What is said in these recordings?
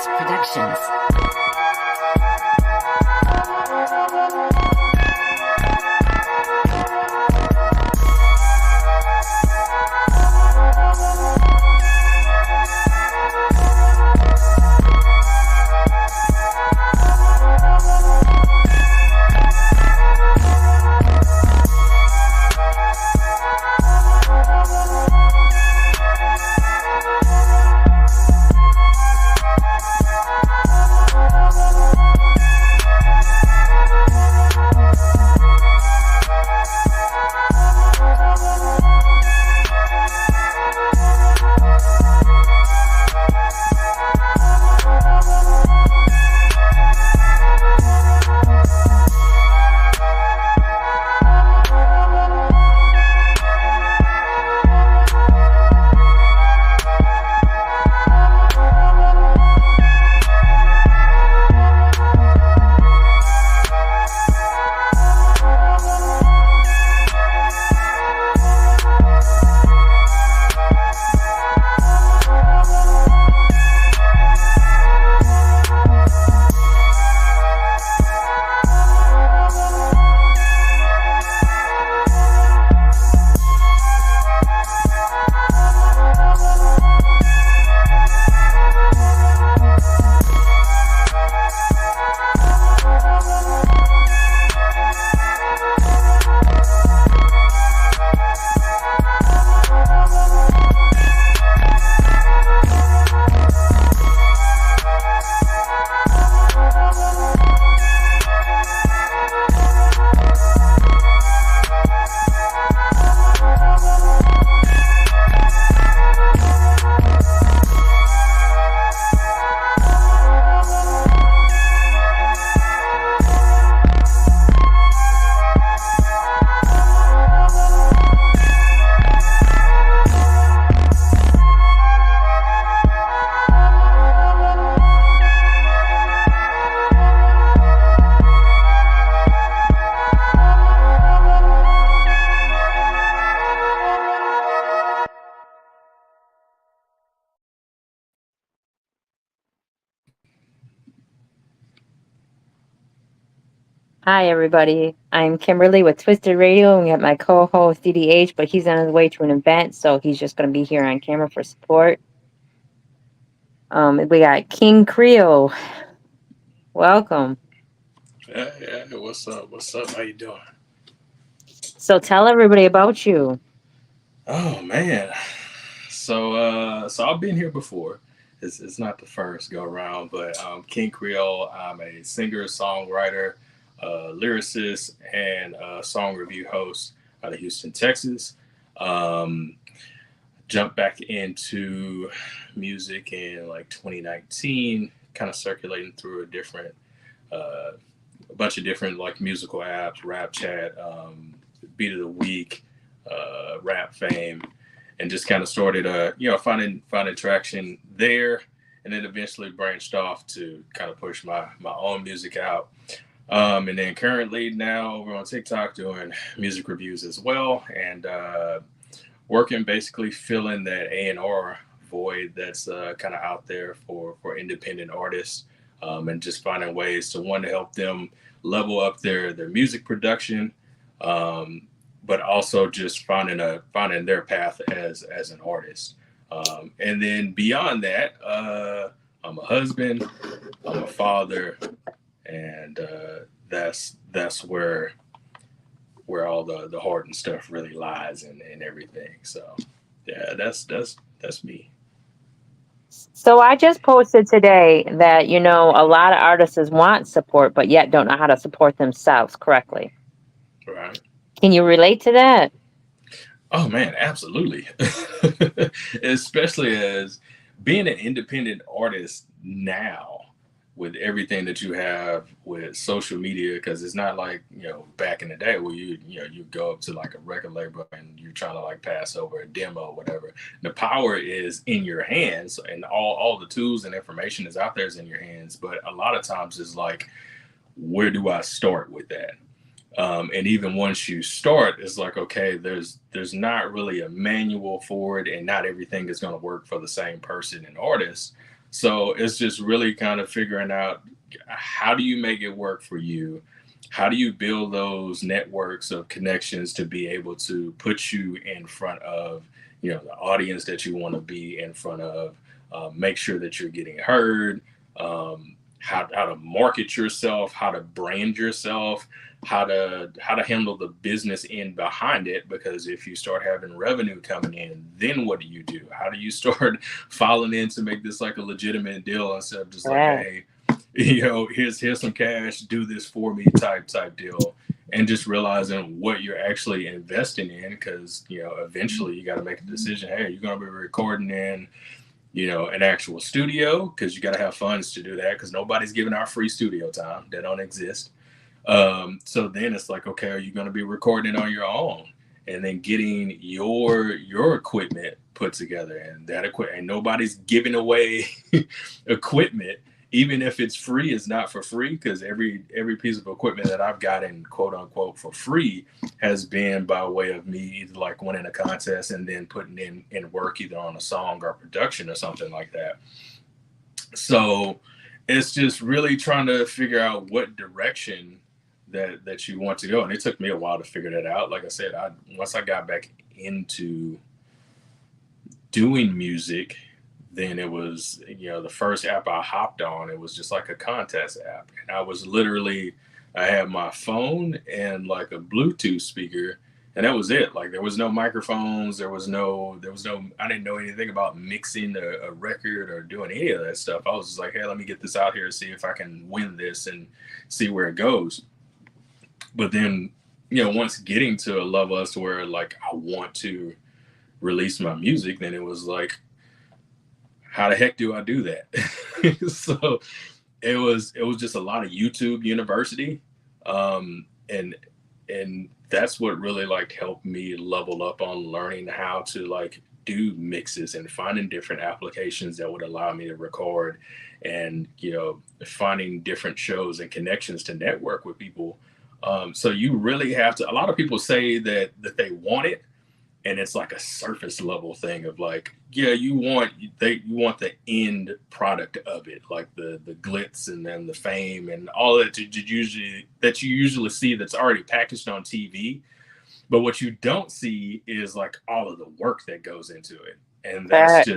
Productions. Hi, everybody. I'm Kimberly with Twisted Radio, and we have my co-host DDH, but he's on his way to an event, so he's just going to be here on camera for support. We got King Creole. Welcome. Yeah, what's up? What's up? How you doing? So tell everybody about you. Oh man. So I've been here before. It's not the first go around, but King Creole. I'm a singer, songwriter, lyricist, and song review host out of Houston, Texas. Um, Jumped back into music in like 2019, kind of circulating through uh, a bunch of different like musical apps, Rap Chat, Beat of the Week, Rap Fame, and just kind of started, finding traction there, and then eventually branched off to kind of push my own music out. And then currently now over on TikTok doing music reviews as well, and working basically filling that A&R void that's kind of out there for independent artists, and just finding ways to one to help them level up their music production, but also just finding their path as an artist. And then beyond that, I'm a husband, I'm a father, and that's where all the hard and stuff really lies and everything. So yeah, that's me. So I just posted today that, a lot of artists want support, but yet don't know how to support themselves correctly. Right. Can you relate to that? Oh man, absolutely. Especially as being an independent artist now with everything that you have with social media, because it's not like back in the day where you go up to like a record label and you're trying to like pass over a demo or whatever. The power is in your hands, and all the tools and information is out there is in your hands. But a lot of times it's like, where do I start with that? And even once you start, it's like, okay, there's not really a manual for it, and not everything is going to work for the same person and artist. So it's just really kind of figuring out how do you make it work for you? How do you build those networks of connections to be able to put you in front of, the audience that you want to be in front of? Make sure that you're getting heard. How to market yourself, how to brand yourself, how to handle the business end behind it. Because if you start having revenue coming in, then what do you do? How do you start filing in to make this like a legitimate deal instead of just like, Right. hey, here's some cash, do this for me type deal. And just realizing what you're actually investing in, because eventually you got to make a decision. Hey, you're going to be recording in an actual studio, because you got to have funds to do that, because nobody's giving out free studio time. That don't exist. So then it's like, okay, are you going to be recording on your own, and then getting your equipment put together, and that equipment, and nobody's giving away equipment, even if it's free. It's not for free, because every piece of equipment that I've gotten quote unquote for free has been by way of me either like winning a contest and then putting in work either on a song or production or something like that. So it's just really trying to figure out what direction that you want to go. And it took me a while to figure that out. Like I said, once I got back into doing music, then it was, the first app I hopped on, it was just like a contest app. And I had my phone and like a Bluetooth speaker, and that was it. Like there was no microphones, I didn't know anything about mixing a record or doing any of that stuff. I was just like, hey, let me get this out here and see if I can win this and see where it goes. But then, once getting to a level as to where like I want to release my music, then it was like, how the heck do I do that? So it was just a lot of YouTube University, and that's what really like helped me level up on learning how to like do mixes and finding different applications that would allow me to record, and finding different shows and connections to network with people. So you really have to. A lot of people say that they want it, and it's like a surface level thing of like, yeah, you want the end product of it, like the glitz and then the fame and all that you usually see that's already packaged on TV. But what you don't see is like all of the work that goes into it. And Fact.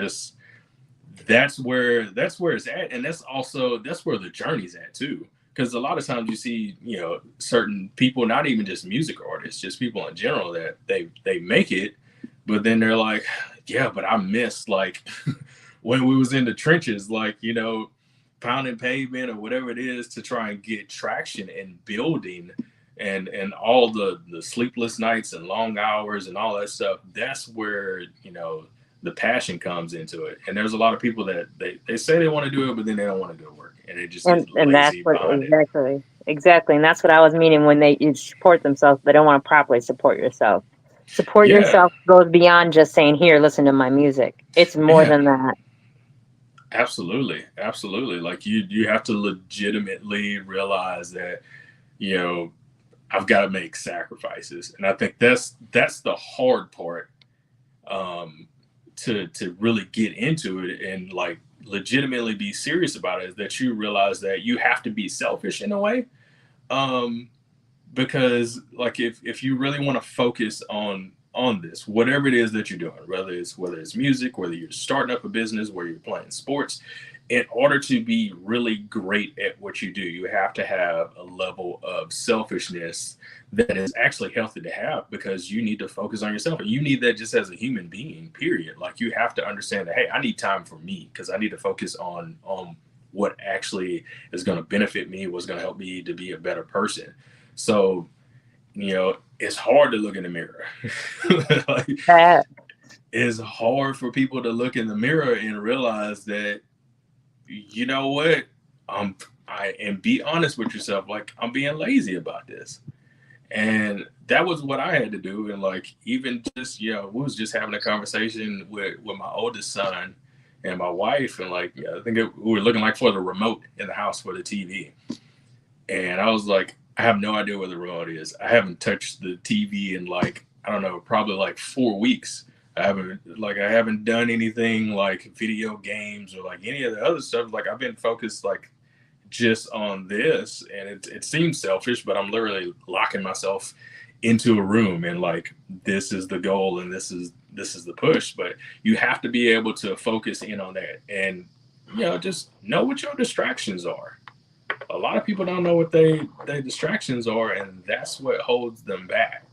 that's where it's at. And that's where the journey's at too. Because a lot of times you see, certain people, not even just music artists, just people in general, that they make it, but then they're like, yeah, but I missed like when we was in the trenches, like, pounding pavement or whatever it is to try and get traction and building, and all the sleepless nights and long hours and all that stuff. That's where the passion comes into it. And there's a lot of people that they say they want to do it, but then they don't want to do the work, and they just get And that's lazy what behind it. exactly, and that's what I was meaning when they you support themselves, they don't want to properly support yourself. Support Yeah, yourself goes beyond just saying, "Here, listen to my music." It's more yeah, than that. absolutely, absolutely. Like you have to legitimately realize that you know I've got to make sacrifices, and I think that's the hard part, um, to really get into it and like legitimately be serious about it, is that you realize that you have to be selfish in a way, um, because like if you really want to focus on this, whatever it is that you're doing, whether it's music, whether you're starting up a business, whether you're playing sports, in order to be really great at what you do, you have to have a level of selfishness that is actually healthy to have, because you need to focus on yourself, and you need that just as a human being, period. Like you have to understand that, hey, I need time for me, because I need to focus on what actually is going to benefit me, what's going to help me to be a better person. So it's hard to look in the mirror. Like, That it's hard for people to look in the mirror and realize that, you know what, um and be honest with yourself, like, I'm being lazy about this. And that was what I had to do. And like, even just, we was just having a conversation with my oldest son and my wife, and like, I think we were looking like for the remote in the house for the TV. And I was like, I have no idea where the remote is. I haven't touched the TV in like, I don't know, probably like 4 weeks. I haven't done anything like video games or like any of the other stuff. Like I've been focused like just on this, and it seems selfish, but I'm literally locking myself into a room and like this is the goal and this is the push. But you have to be able to focus in on that, and just know what your distractions are. A lot of people don't know what their distractions are, and that's what holds them back.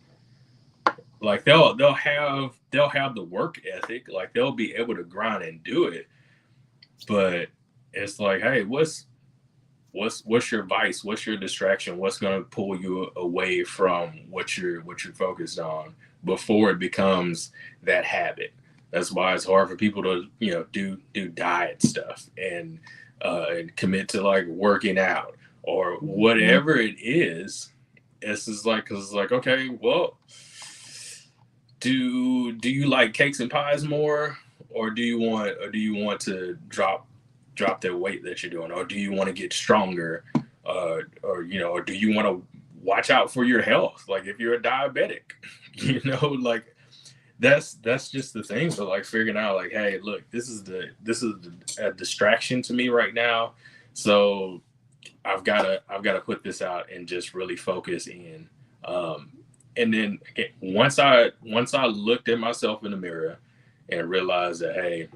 Like they'll have the work ethic, like they'll be able to grind and do it, but it's like, hey, what's your vice? What's your distraction? What's going to pull you away from what you're focused on before it becomes that habit? That's why it's hard for people to do diet stuff and commit to like working out or Mhm. whatever it is. It's just like, because it's like, okay, well, do you like cakes and pies more, or do you want to drop that weight that you're doing, or do you want to get stronger, or do you want to watch out for your health, like if you're a diabetic, like that's just the thing. So like figuring out like, hey, look, a distraction to me right now, so I've got to put this out and just really focus in. Um, and then again, once I looked at myself in the mirror and realized that, hey,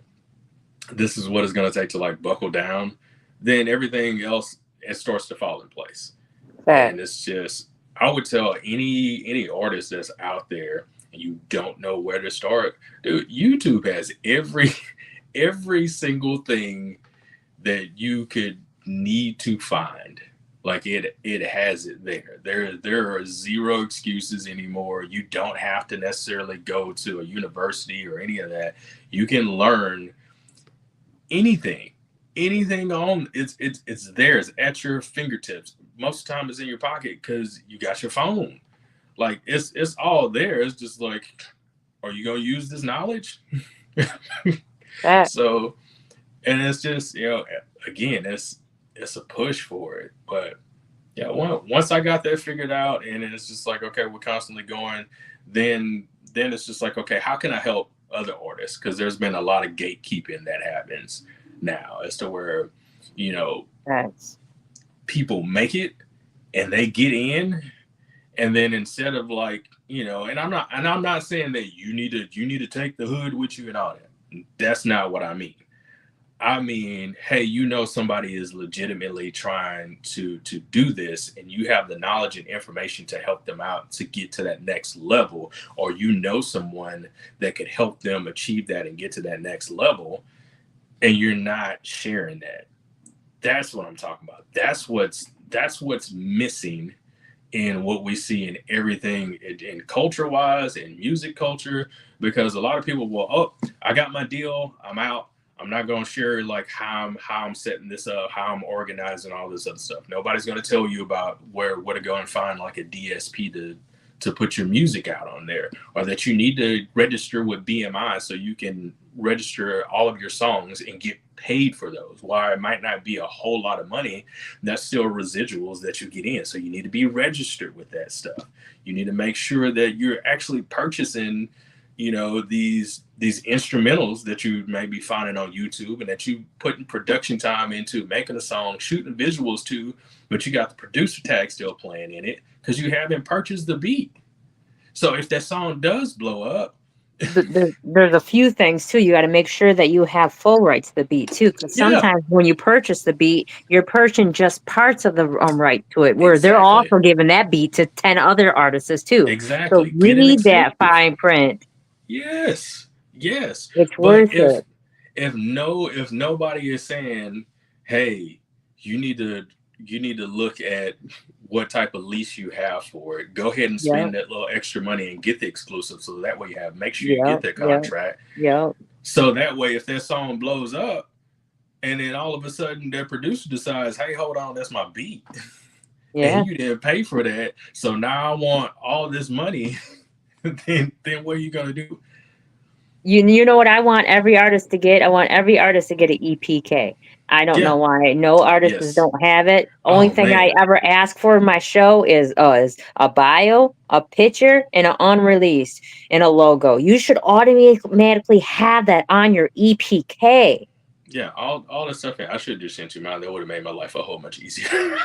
this is what it's going to take to like buckle down, then everything else, it starts to fall in place. And Facts. it's just, I would tell any artist that's out there and you don't know where to start, dude, YouTube has every single thing that you could need to find. Like it has it there. There are zero excuses anymore. You don't have to necessarily go to a university or any of that. You can learn anything. Anything on it's there. It's at your fingertips. Most of the time it's in your pocket because you got your phone. Like it's all there. It's just like, are you gonna use this knowledge? Facts. So, and it's just, again, it's a push for it. But yeah, once I got that figured out, and it's just like, okay, we're constantly going, then it's just like, okay, how can I help other artists? Because there's been a lot of gatekeeping that happens now, as to where, you know Facts. people make it and they get in, and then instead of like, and I'm not saying that you need to take the hood with you and all that. That's not what I mean. I mean, hey, somebody is legitimately trying to do this, and you have the knowledge and information to help them out to get to that next level, or someone that could help them achieve that and get to that next level, and you're not sharing that. That's what I'm talking about. That's what's missing in what we see in everything, in culture wise, in music culture, because a lot of people will, oh, I got my deal, I'm out. I'm not going to share like how I'm setting this up, how I'm organizing all this other stuff. Nobody's going to tell you about where to go and find like a DSP to put your music out on there, or that you need to register with BMI so you can register all of your songs and get paid for those. While it might not be a whole lot of money, that's still residuals that you get in. So you need to be registered with that stuff. You need to make sure that you're actually purchasing, these instrumentals that you may be finding on YouTube, and that you putting production time into making a song, shooting visuals too, but you got the producer tag still playing in it because you haven't purchased the beat. So if that song does blow up, There's a few things too. You got to make sure that you have full rights to the beat too, because yeah, sometimes when you purchase the beat, you're purchasing just parts of the right to it, where they're exactly, also giving that beat to 10 other artists too. So exactly. Get it read that exclusive. fine print. Yes, yes. It's But worth it. if nobody is saying, hey, you need to you need to look at what type of lease you have for it. Go ahead and Yep, spend that little extra money and get the exclusive, so that way make sure you get yep, that yep, contract. yep. So that way, if that song blows up, and then all of a sudden their producer decides, hey, hold on, that's my beat, and Yeah. you didn't pay for that, so now I want all this money. Then what are you gonna do? You know what I want every artist to get? I want every artist to get an EPK. I don't know Yeah. why no artists Yes. don't have it. Only Oh thing I man. ever ask for in my show is a bio, a picture, and an unreleased and a logo. You should automatically have that on your EPK. Yeah. All the stuff. I should have just sent you mine. That would have made my life a whole much easier.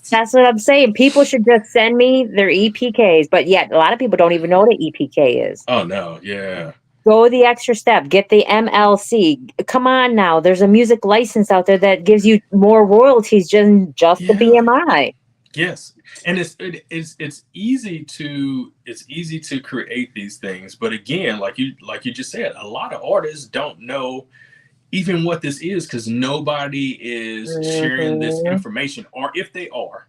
That's what I'm saying. People should just send me their EPKs, but yet a lot of people don't even know what an EPK is. Oh no. Yeah. Go the extra step. Get the MLC. Come on now. There's a music license out there that gives you more royalties than just the Yeah. BMI. Yes, and it's easy to create these things, but again, like you just said, a lot of artists don't know even what this is because nobody is sharing this Mhm. information, or if they are,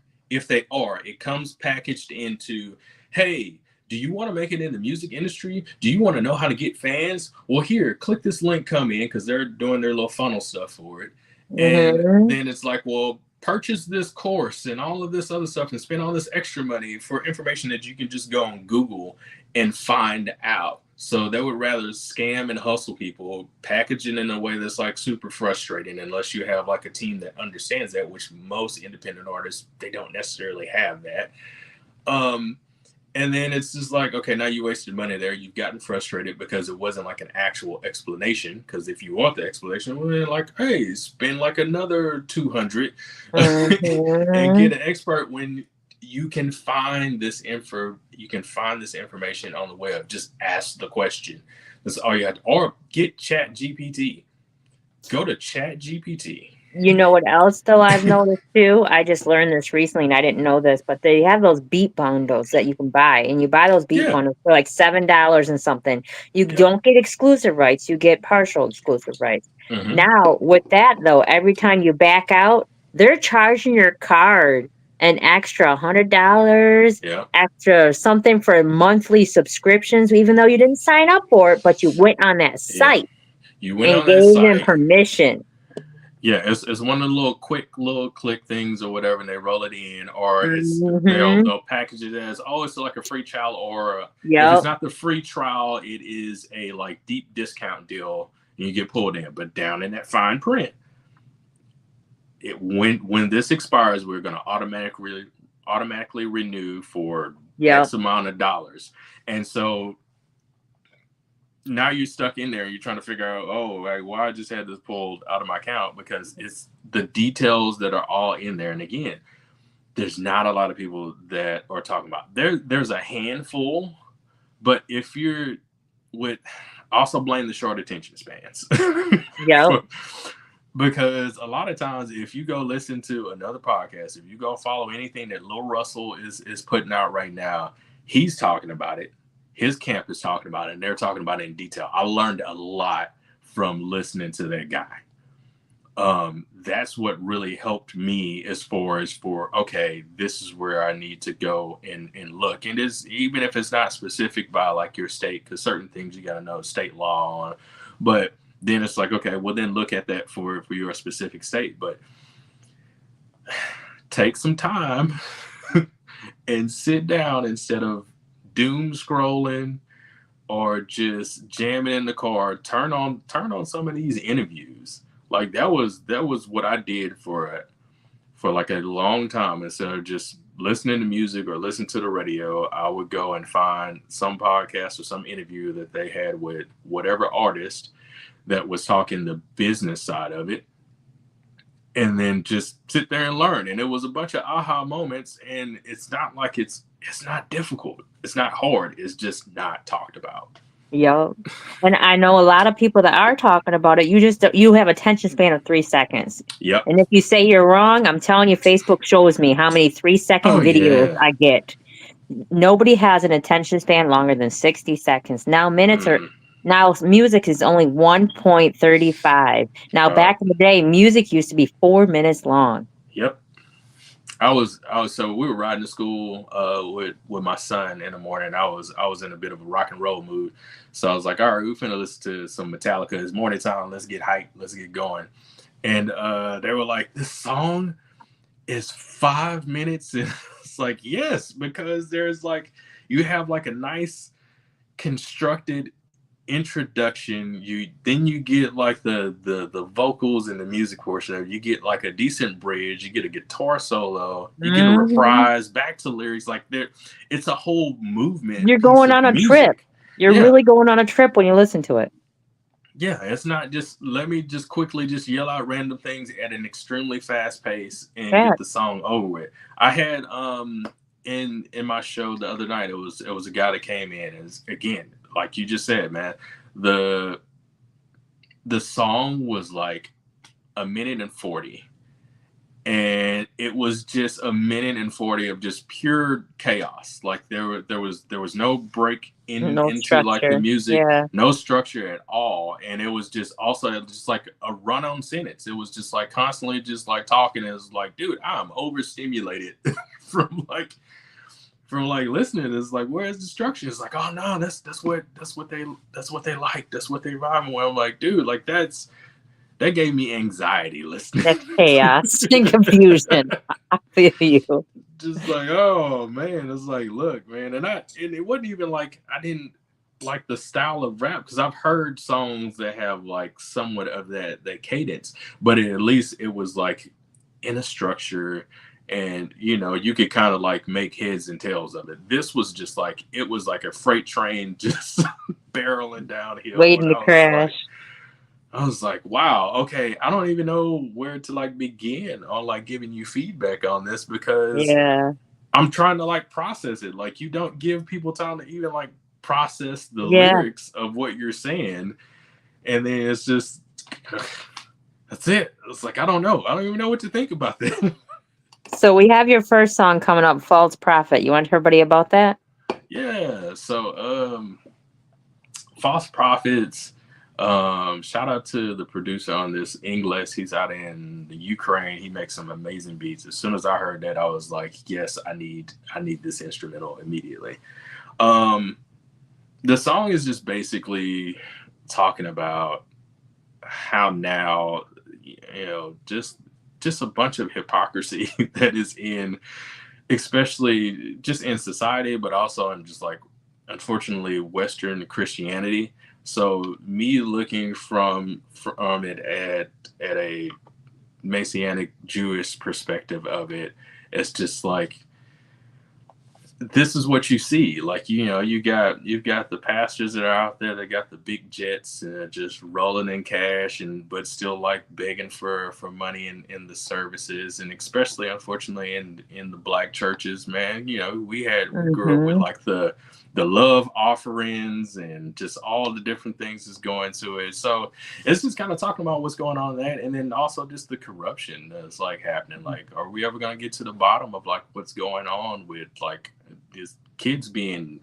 it comes packaged into, hey, do you want to make it in the music industry? Do you want to know how to get fans? Well, here, click this link, come in, because they're doing their little funnel stuff for it. And Mhm. then it's like, well, purchase this course and all of this other stuff and spend all this extra money for information that you can just go on Google and find out. So they would rather scam and hustle people, packaging in a way that's like super frustrating unless you have like a team that understands that, which most independent artists, they don't necessarily have that. Um, and then it's just like, okay, now you wasted money there. You've gotten frustrated because it wasn't like an actual explanation. Because if you want the explanation, well, then like, hey, spend like another 200 and Mhm. get an expert when you can find this information on the web. Just ask the question. That's all you have to, or get Chat GPT. Go to Chat GPT. You know what else though I've noticed too? I just learned this recently and I didn't know this, but they have those beat bundles that you can buy, and you buy those beat Yeah. bundles for like $7 and something. You Yep. don't get exclusive rights, you get partial exclusive rights. Mm-hmm. Now, with that though, every time you back out, they're charging your card an extra $100, Yeah. extra something for monthly subscriptions, even though you didn't sign up for it, but you went on that Yeah. site You went and on that gave them site. permission. Yeah, it's one of the little quick little click things or whatever, and they roll it in, or Mhm. they'll package it as, oh, it's like a free trial, or if it's Yep. not the free trial, it is a like deep discount deal, and you get pulled in. But down in that fine print, it when this expires, we're going to automatically renew for Yep. X amount of dollars, and so now you're stuck in there and you're trying to figure out, oh, like, why I just had this pulled out of my account, because it's the details that are all in there. And again, there's not a lot of people that are talking about. There's a handful, but if you're with, also blame the short attention spans. Yep. For, because a lot of times if you go listen to another podcast, if you go follow anything that Lil Russell is putting out right now, he's talking about it, his camp is talking about it, and they're talking about it in detail. I learned a lot from listening to that guy. That's what really helped me as far as, for okay, this is where I need to go and look. And is, even if it's not specific by like your state, because certain things you got to know state law on, but then it's like, okay, well then look at that for your specific state. But take some time and sit down instead of doom scrolling or just jamming in the car. Turn on some of these interviews. Like that was what I did for like a long time. Instead of just listening to music or listen to the radio, I would go and find some podcast or some interview that they had with whatever artist that was talking the business side of it, and then just sit there and learn. And it was a bunch of aha moments. And it's not like it's not difficult, it's not hard, it's just not talked about. Yep. And I know a lot of people that are talking about it. You have attention span of 3 seconds. Yep. And if you say you're wrong, I'm telling you, Facebook shows me how many 3 second Oh videos yeah. I get. Nobody has an attention span longer than 60 seconds. Mm-hmm. Now music is only 1.35. Now Oh back in the day, music used to be 4 minutes long. yep. I was so we were riding to school with my son in the morning. I was in a bit of a rock and roll mood, so I was like, all right, we're finna listen to some Metallica. It's morning time. Let's get hyped. Let's get going. And they were like, this song is 5 minutes, and it's like, yes, because there's like, you have like a nice constructed introduction, you get like the vocals and the music portion of it. You get like a decent bridge, you get a guitar solo, you get a Mhm. reprise, back to lyrics. Like there, it's a whole movement You're piece going of on a trip. music. You're Yeah, really going on a trip when you listen to it. yeah, it's not just let me just quickly just yell out random things at an extremely fast pace and Yeah. get the song over with. I had in my show the other night, it was a guy that came in, and again, like you just said, man, the the song was like a minute and 40, and it was just a minute and 40 of just pure chaos. Like there was no break No into like the structure. music, Yeah. no structure at all, and it was just also just like a run-on sentence. It was just like constantly just like talking. It was like, dude, I'm overstimulated from like listening. It's like, where's the structure? It's like, oh no, that's what they like, that's what they rhyme with. I'm like, dude, like that gave me anxiety listening. That's chaos and confusion. I feel you. Just like, oh man, it's like, look, man, and it wasn't even like I didn't like the style of rap, because I've heard songs that have like somewhat of that cadence, but at least it was like in a structure, and you could kind of like make heads and tails of it. This was just like, it was like a freight train just barreling downhill, and Waiting to crash. I was like, wow, okay, I don't even know where to like begin on like giving you feedback on this, because Yeah. I'm trying to like process it. Like, you don't give people time to even like process the Yeah. lyrics of what you're saying. And then it's just, that's it. It's like, I don't know. I don't even know what to think about that. So we have your first song coming up, False Prophet. You want to tell everybody about that? Yeah. So, False Prophets. Shout out to the producer on this, Ingles. He's out in the Ukraine. He makes some amazing beats. As soon as I heard that, I was like, yes, I need this instrumental immediately. The song is just basically talking about how now, just a bunch of hypocrisy that is in, especially just in society, but also in just like, unfortunately, Western Christianity. So me looking from it at a Messianic Jewish perspective of it, it's just like, this is what you see. Like, you've got the pastors that are out there that got the big jets and just rolling in cash, and but still like begging for money in the services, and especially unfortunately in the black churches, man. We grew up with Mm-hmm. like the love offerings and just all the different things that's going to it. So it's just kind of talking about what's going on in that, and then also just the corruption that's like happening. Like, are we ever going to get to the bottom of like what's going on with like these kids being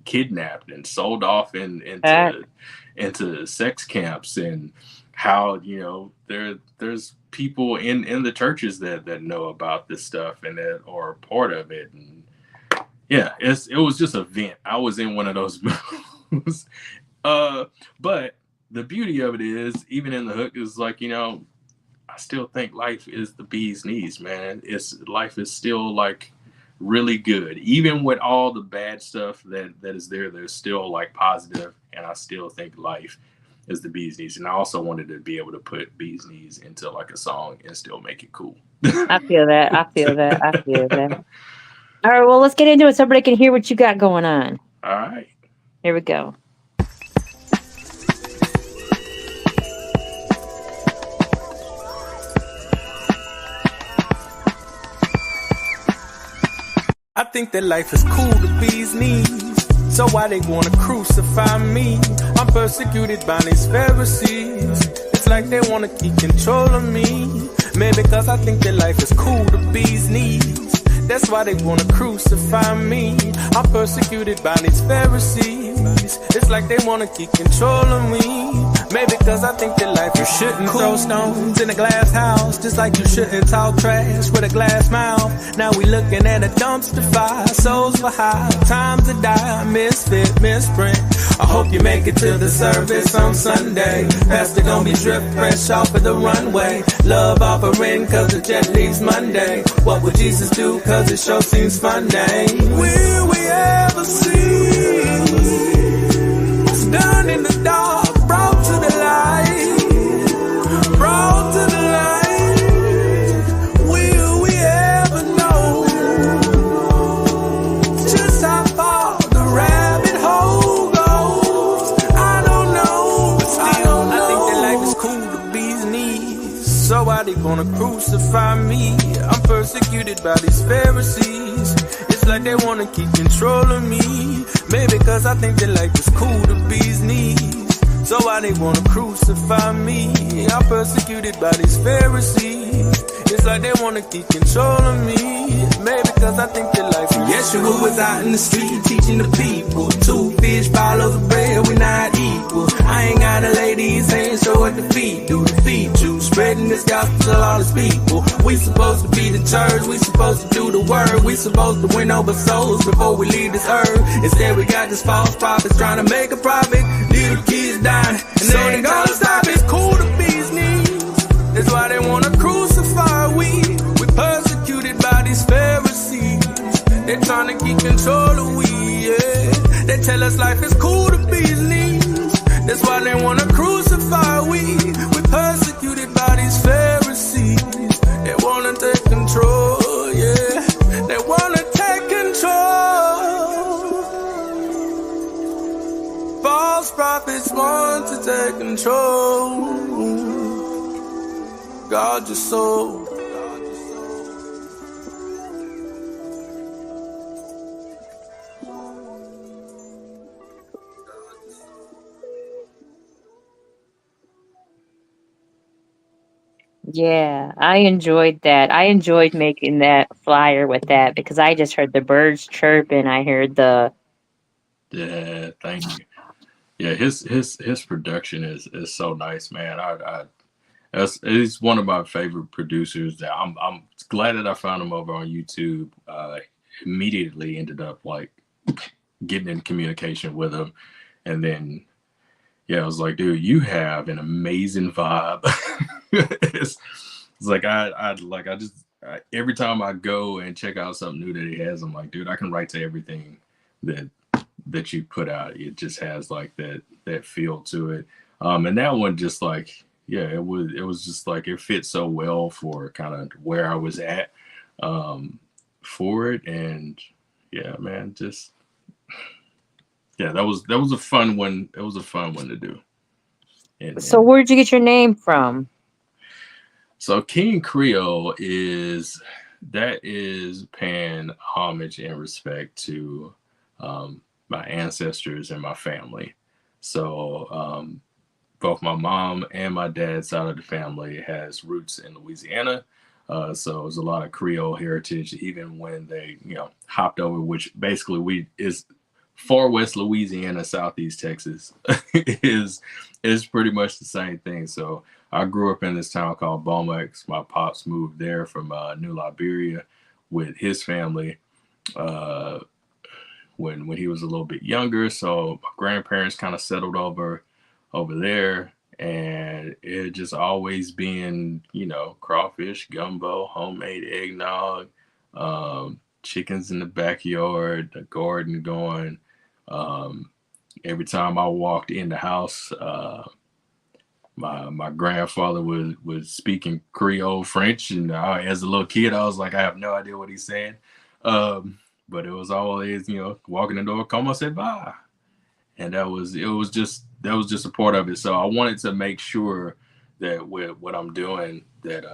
kidnapped and sold off into sex camps, and how there's people in the churches that know about this stuff and that are part of it. And yeah, it was just a vent. I was in one of those moves. But the beauty of it is, even in the hook, is like, I still think life is the bee's knees, man. Life is still like really good, even with all the bad stuff that is there. There's still like positive, and I still think life is the bee's knees. And I also wanted to be able to put bee's knees into like a song and still make it cool. I feel that. I feel that. I feel that. All right, well, let's get into it so everybody can hear what you got going on. All right. Here we go. I think that life is cool to bees knees. So why they wanna crucify me? I'm persecuted by these Pharisees. It's like they wanna keep control of me. Maybe because I think that life is cool to bees knees. That's why they wanna crucify me. I'm persecuted by these Pharisees. It's like they wanna keep control of me. Maybe because I think that life, you shouldn't throw stones in a glass house, just like you shouldn't talk trash with a glass mouth. Now we looking at a dumpster fire, souls for hire, time to die, misfit, misprint. I hope you make it to the service on Sunday. Pastor gonna be drip fresh off of the runway. Love offering cause the jet leaves Monday. What would Jesus do cause it sure seems fun day. Will we ever see what's done in the dark? they gonna crucify me? I'm persecuted by these Pharisees. It's like they wanna keep control of me. Maybe cause I think that life is cool to bees knees. So why they wanna crucify me? I'm persecuted by these Pharisees. It's like they wanna keep control of me. Maybe cause I think that life is Yeshua was out in the street teaching the people. 2 fish, 5 loaves of bread, we not equal. I ain't gotta lay these hands, show what the feet do. To feed you, spreading this gospel to all his people. We supposed to be the church, we supposed to do the word. We supposed to win over souls before we leave this earth. Instead we got this false prophets trying to make a profit. Little kids dying, and so they gonna stop it. It's cool to bees knees. That's why they wanna crucify we. We persecuted by these Pharisees. They trying to keep control of we, yeah. They tell us life is cool to bees knees. That's why they wanna crucify we. We persecuted by these Pharisees. They wanna take control, yeah. They wanna take control. False prophets want to take control. Guard your soul. Yeah, I enjoyed that. I enjoyed making that flyer with that because I just heard the birds chirping. I heard the Yeah, thank you. Yeah, his production is so nice, man. He's one of my favorite producers. That I'm glad that I found him over on YouTube. Immediately ended up like getting in communication with him, and then yeah, I was like, dude, you have an amazing vibe. it's like every time I go and check out something new that he has, I'm like, dude, I can write to everything that you put out. It just has like that feel to it. And that one just like, yeah, it was just like it fit so well for kind of where I was at for it. And yeah, man, just yeah, that was a fun one. It was a fun one to do. So where'd you get your name from? So King Creole is paying homage and respect to my ancestors and my family. So both my mom and my dad's side of the family has roots in Louisiana. So there's a lot of Creole heritage, even when they, hopped over, which basically is far west Louisiana, southeast Texas is pretty much the same thing. So I grew up in this town called Beaumont. My pops moved there from New Liberia with his family when he was a little bit younger. So my grandparents kind of settled over there, and it just always been, crawfish, gumbo, homemade eggnog, chickens in the backyard, the garden going. Every time I walked in the house, my grandfather was speaking Creole French, and as a little kid, I was like, I have no idea what he's saying. But it was always, walking the door, "Comment ça va?" And that was just a part of it. So I wanted to make sure that with what I'm doing, that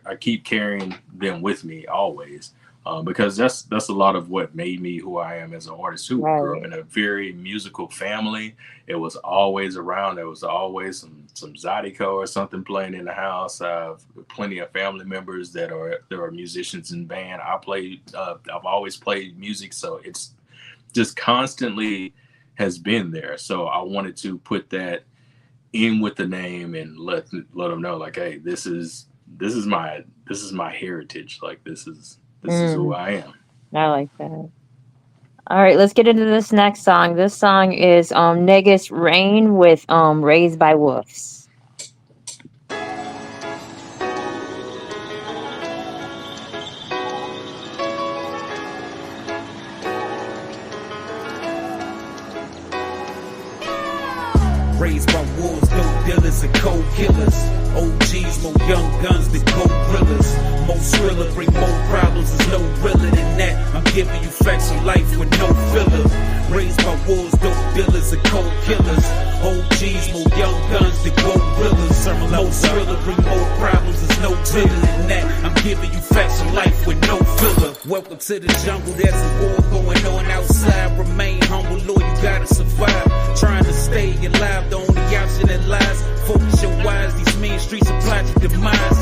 I keep carrying them with me always. Because that's a lot of what made me who I am as an artist who grew up in a very musical family. It was always around. There was always some Zydeco or something playing in the house. I have plenty of family members that are musicians in band. I've always played music, so it's just constantly has been there. So I wanted to put that in with the name and let them know, like, hey, this is my heritage. Like this is who I am. I like that. All right, let's get into this next song. This song is Negus Rain with Raised by Wolves. Raised by wolves, dope dealers and cold killers. OGs, more young guns than gorillas. Most thriller, bring more problems, there's no realer than that. I'm giving you facts of life with no filler. Raised by wolves, dope dealers, and cold killers. OGs, more young guns than gorillas. More thriller, bring more problems, there's no dealer than that. I'm giving you facts of life with no filler. Welcome to the jungle, there's a war going on outside. Remain humble, Lord, you gotta survive. Trying to stay alive, the only option that lies. Focus your wise, these mean streets apply to demise.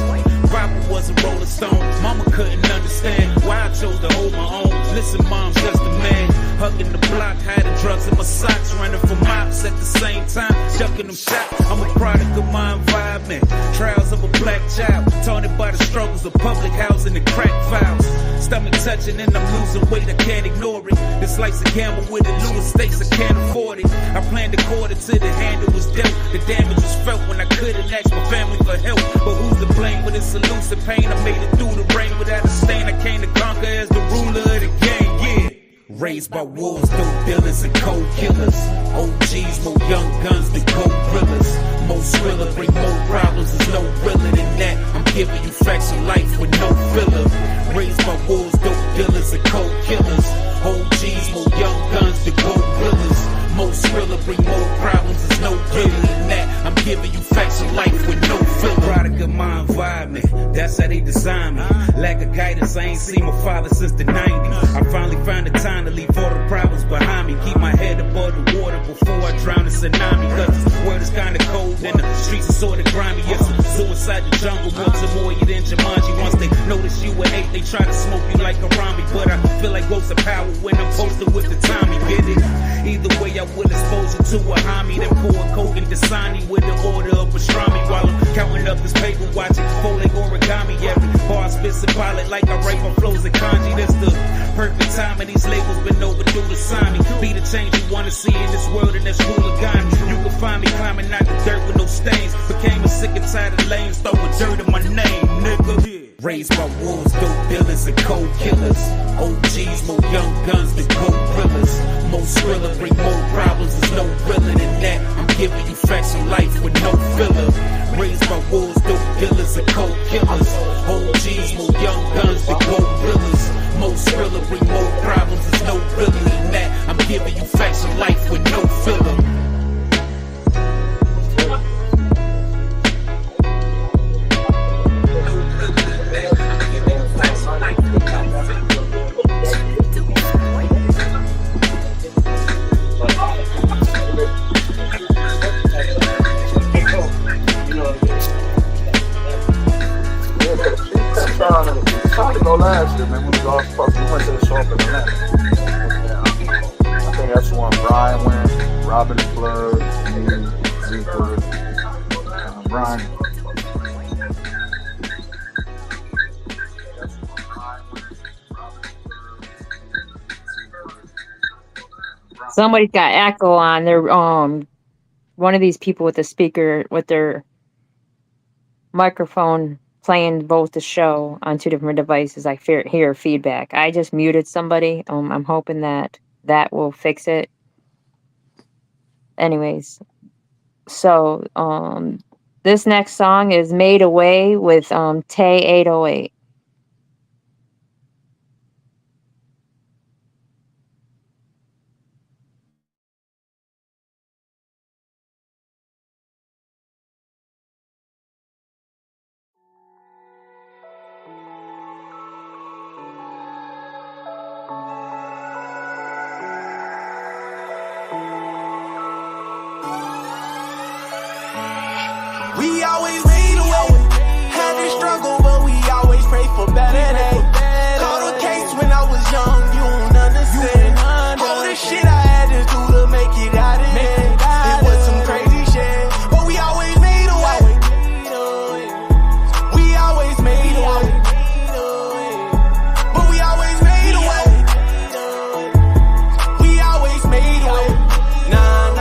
Robert was a rolling stone, mama couldn't understand why I chose to hold my own. Listen, mom's just a man, hugging the block, hiding drugs in my socks, running for mops at the same time, chucking them shots. I'm a product of my environment, trials of a black child, taunted by the struggles of public housing and crack files. Stomach touching and I'm losing weight, I can't ignore it. This life's a gamble with the little stakes, I can't afford it. I planned a quarter to the hand that was dealt. The damage was felt when I couldn't ask my family for help. But who's to blame for this elusive pain? I made it through the rain without a stain. I came to conquer as the ruler of the game, yeah. Raised by wolves, dope dealers, and cold killers. OGs, more young guns than gorillas. More thriller, bring more problems, there's no realer than that. I'm giving you facts of life with no filler. Raised by wolves, dope dealers, and cold killers. OGs, more young guns than gorillas. More thriller, bring more problems, there's no realer than that. I'm giving you facts of life with no filler. Product of my environment, that's how they design me. Lack of guidance, I ain't seen my father since the 90s. I finally found the time to leave all the problems behind me. Keep my head above the water before I drown in tsunami. Cause this world is kinda cold and the streets are sorta grimy. Yes, suicide the jungle, once more you than Jumanji. Once they notice you with hate, they try to smoke you like a Rami. But I feel like ghosts of power when I'm posted with the Tommy, get it? Either way, I will expose you to a homie. Then pour a coke in Dasani with the order of pastrami. While I'm counting up this paper, watching folding origami. Every bar spits symbolic like I write my flows in kanji. That's the perfect time, and these labels been overdue to sign me. Be the change you wanna see in this world, and that's Hooligani. You can find me climbing out the dirt with no stains. Became a sick and tired of lanes, throwing dirt in my name, nigga. Raised by wolves, dope dealers, and cold killers. OGs, more young guns than gorillas. More thriller, bring more problems, there's no realer than that. I'm giving you facts of life with no filler. Raised by wolves, dope dealers, and cold killers. OGs, more young guns than gorillas. More thriller, bring more problems, there's no realer than that. I'm giving you facts of life with no filler. Last year, man, we was all supposed to went to the show up in Atlanta. I think that's when Brian went, Robin the Plug, me, Zeke, Brian. Somebody's got echo on their one of these people with the speaker with their microphone playing both the show on two different devices. I hear feedback. I just muted somebody. I'm hoping that will fix it. Anyways, so this next song is Made Away with Tay 808. We always made a way, had to struggle, but we always pray for better days. Caught a case when I was young, you don't understand. All the shit I had to do to make it out of here, it was some crazy shit. But we always made a way. We always made a way. But we always made a way. We always made a way. Nah.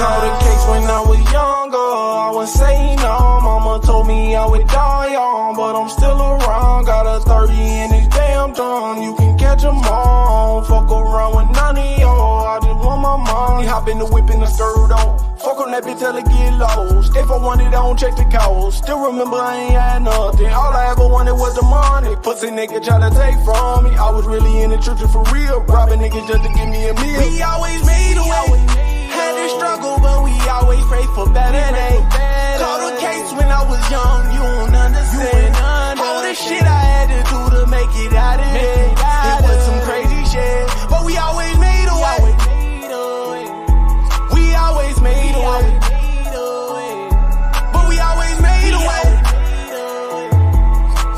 Caught a case when I was young. Say no, mama told me I would die young. hop in the whip in the skirt on. Fuck on that bitch till it get lost. If I want it, I don't check the cost. Still remember I ain't had nothing. All I ever wanted was the money. Pussy nigga try to take from me. I was really in the church for real. Robbing niggas just to give me a meal. We always made a way. Had to struggle, but we always pray for better days. Caught a case when I was young, you don't understand. All the shit I had to do to make it out of here. It was some crazy shit, but we always made a way. We always made a way. But we always made a way.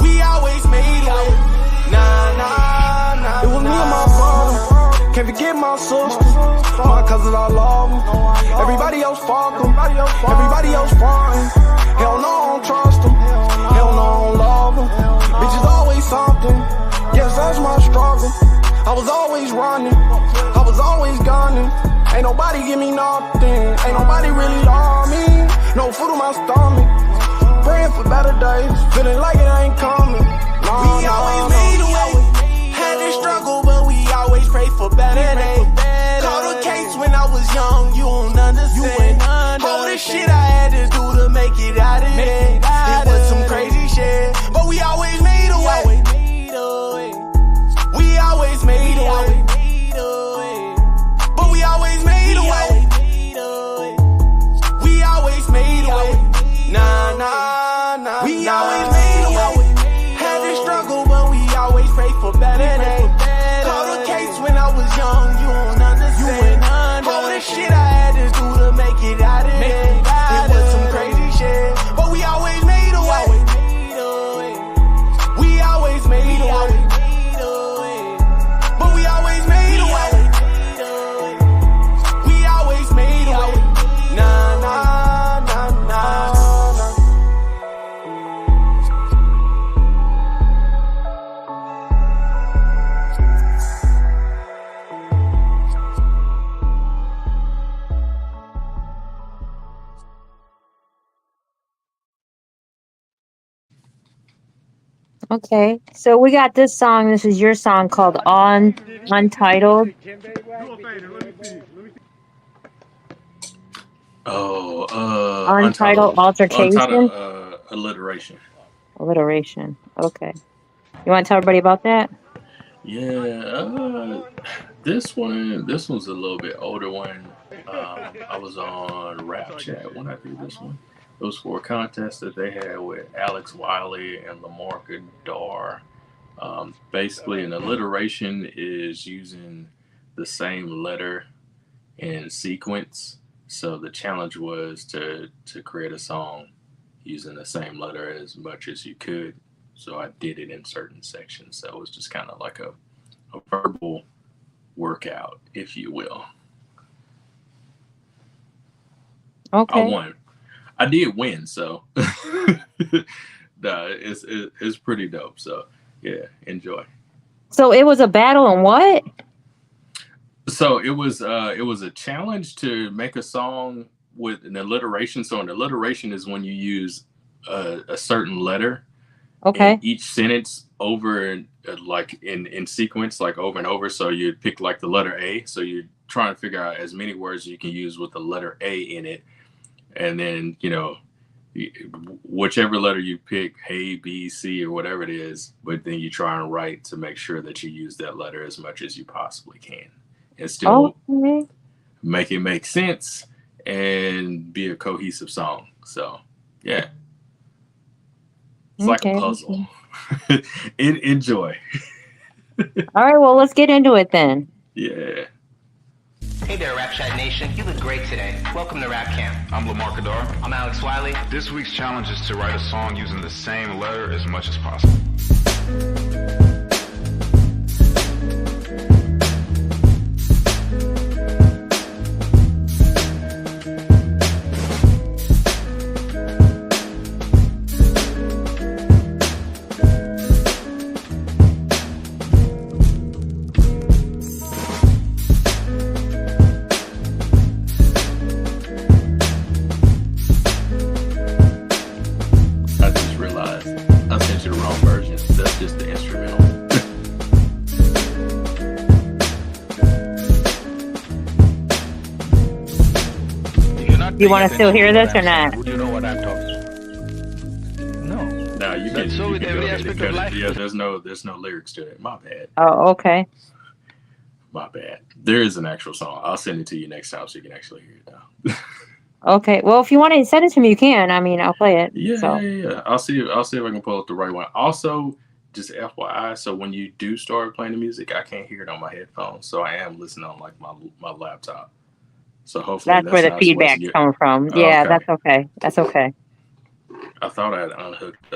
We always made a way. Nah, nah, nah. It was me and my brother. Can't forget my sister. My cousins, I love them. Everybody else fuck them. Everybody else frontin'. Hell no, I don't trust them. Hell no, I don't love them. Bitches always something. Yes, that's my struggle. I was always running. I was always gunning. Ain't nobody give me nothing. Ain't nobody really love me. No food in my stomach. Praying for better days. Feeling like it ain't coming. No, we always made a way. Had to struggle, but we always pray for better days. Caught a case when I was young, you don't understand. All the shit I had to do to make it out of here. It was some crazy shit, but we always made a way. We always made a way. But we always made a way. We always made a way. Nah, nah, nah. We always made a way. Had to struggle, but we always pray for better days. Caught a case when I was young, you don't understand. All the shit I had to do to make it out of here. It was some crazy shit, but we always made a way. We always made a way. But we always made a way. We always made a way. Nah, nah, nah, nah, nah. Okay, so we got this song. This is your song called Untitled. Untitled Altercation. Alliteration. Alliteration. Okay. You want to tell everybody about that? Yeah, this one's a little bit older one. I was on Rap Chat when I did this one. It was for a contest that they had with Alex Wiley and Lamarca Dar. Basically, an alliteration is using the same letter in sequence. So the challenge was to create a song using the same letter as much as you could. So I did it in certain sections. So it was just kind of like a verbal workout, if you will. Okay. I won. I did win, so it's pretty dope. So yeah, enjoy. So it was a battle and what? So it was a challenge to make a song with an alliteration. So an alliteration is when you use a certain letter in each sentence over like in sequence, like over and over. So you'd pick like the letter A. So you try and figure out as many words you can use with the letter A in it. And then, whichever letter you pick, A, B, C, or whatever it is, but then you try and write to make sure that you use that letter as much as you possibly can. And still make it make sense and be a cohesive song. So, yeah. It's like a puzzle. Enjoy. All right, well, let's get into it then. Yeah. Hey there, Rap Chat Nation. You look great today. Welcome to Rap Camp. I'm Lamar Kadar. I'm Alex Wiley. This week's challenge is to write a song using the same letter as much as possible. I just realized I sent you the wrong version. That's just the instrumental. not You paying want to still attention hear to what this or I'm saying. not? Would you know what I'm talking about? No. Nah, you That's can so you with can go every ahead and aspect cut of it. life. Yeah, there's no lyrics to it. My bad. Oh, okay. My bad. There is an actual song. I'll send it to you next time so you can actually hear it now. Okay. Well, if you want to send it to me, you can. I mean, I'll play it. So Yeah. I'll see if I can pull up the right one. Also, just FYI, so when you do start playing the music, I can't hear it on my headphones, so I am listening on like my laptop. So hopefully that's where that's the not what's feedback's good. coming from. Yeah, Okay. that's okay. That's okay. I thought I had unhooked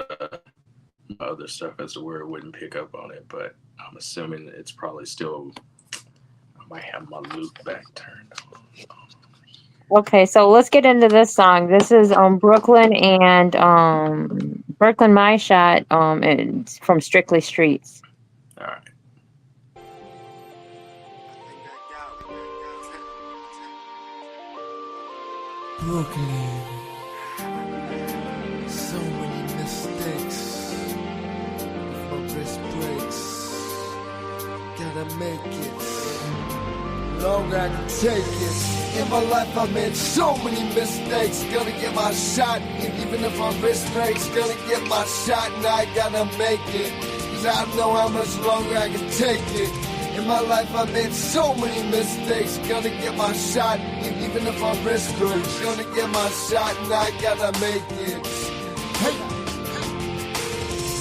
my other stuff as to where it wouldn't pick up on it, but I'm assuming it's probably still. I might have my loop back turned on. Okay, so let's get into this song. This is Brooklyn and Brooklyn My Shot and from Strictly Streets. All right. Brooklyn, so many mistakes. If my wrist breaks, gotta make it. Longer I can take it. In my life I made so many mistakes. Gonna get my shot, and even if my wrist breaks, gonna get my shot, and I gotta make it. Cause I know how much longer I can take it. In my life I made so many mistakes. Gonna get my shot, and even if my wrist breaks, gonna get my shot, and I gotta make it. Hey!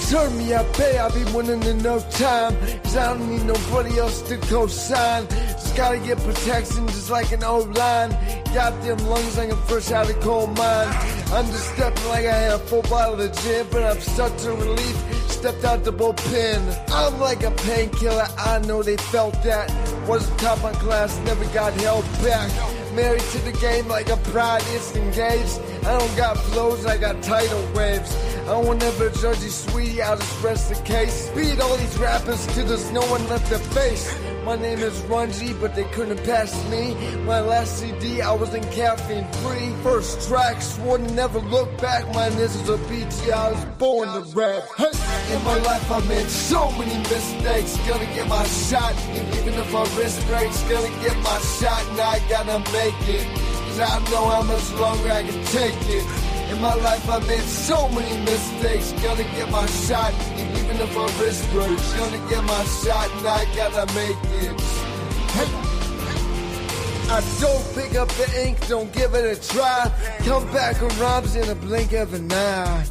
Turn me up, pay, I'll be winning in no time. Cause I don't need nobody else to co-sign. Just gotta get protection just like an old line. Got them lungs like a fresh out of coal mine. I'm just stepping like I had a full bottle of gin, but I'm such a relief. Stepped out the bullpen. I'm like a painkiller, I know they felt that. Wasn't top of class, never got held back. Married to the game like a bride is engaged. I don't got flows, I got tidal waves. I won't ever judge you, sweetie, I'll just rest the case. Beat all these rappers till there's no one left to face. My name is Rungy, but they couldn't pass me. My last CD, I was in caffeine free. First track, swore to never look back. My initials are BT, I was born to rap. Hey. In my life I made so many mistakes. Gonna get my shot, and even if my wrist breaks, gonna get my shot, and I gotta make it. Cause I know how much longer I can take it. In my life I made so many mistakes. Gonna get my shot, and even if my wrist breaks, gonna get my shot, and I gotta make it. Hey. I don't pick up the ink, don't give it a try. Come back with rhymes in a blink of an eye.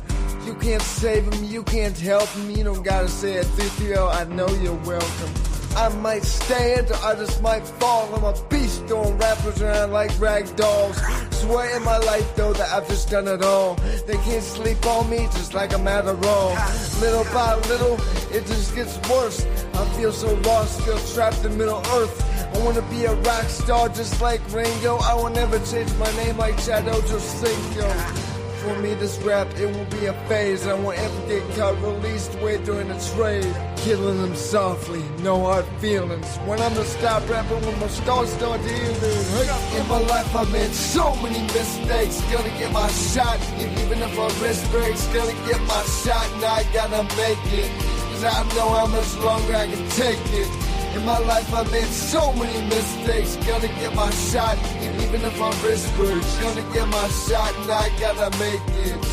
You can't save him, you can't help him. You don't gotta say it, 330, I know you're welcome. I might stand or I just might fall. I'm a beast throwing rappers around like rag dolls. Swear in my life though that I've just done it all. They can't sleep on me just like I'm Adderall. Little by little, it just gets worse. I feel so lost, feel trapped in Middle Earth. I wanna be a rock star just like Ringo. I will never change my name like Chad Ochocinco. For me, this rap, it will be a phase. I won't ever get cut, released way during the trade. Killing them softly, no hard feelings. When I'm gonna stop rapping, when my stars start healing. Hey. In my life, I made so many mistakes. Gonna get my shot, and even if my wrist breaks, gonna get my shot, and I gotta make it. Cause I know how much longer I can take it. In my life I made so many mistakes. Gonna get my shot, and even if my wrist breaks, gonna get my shot, and I gotta make it.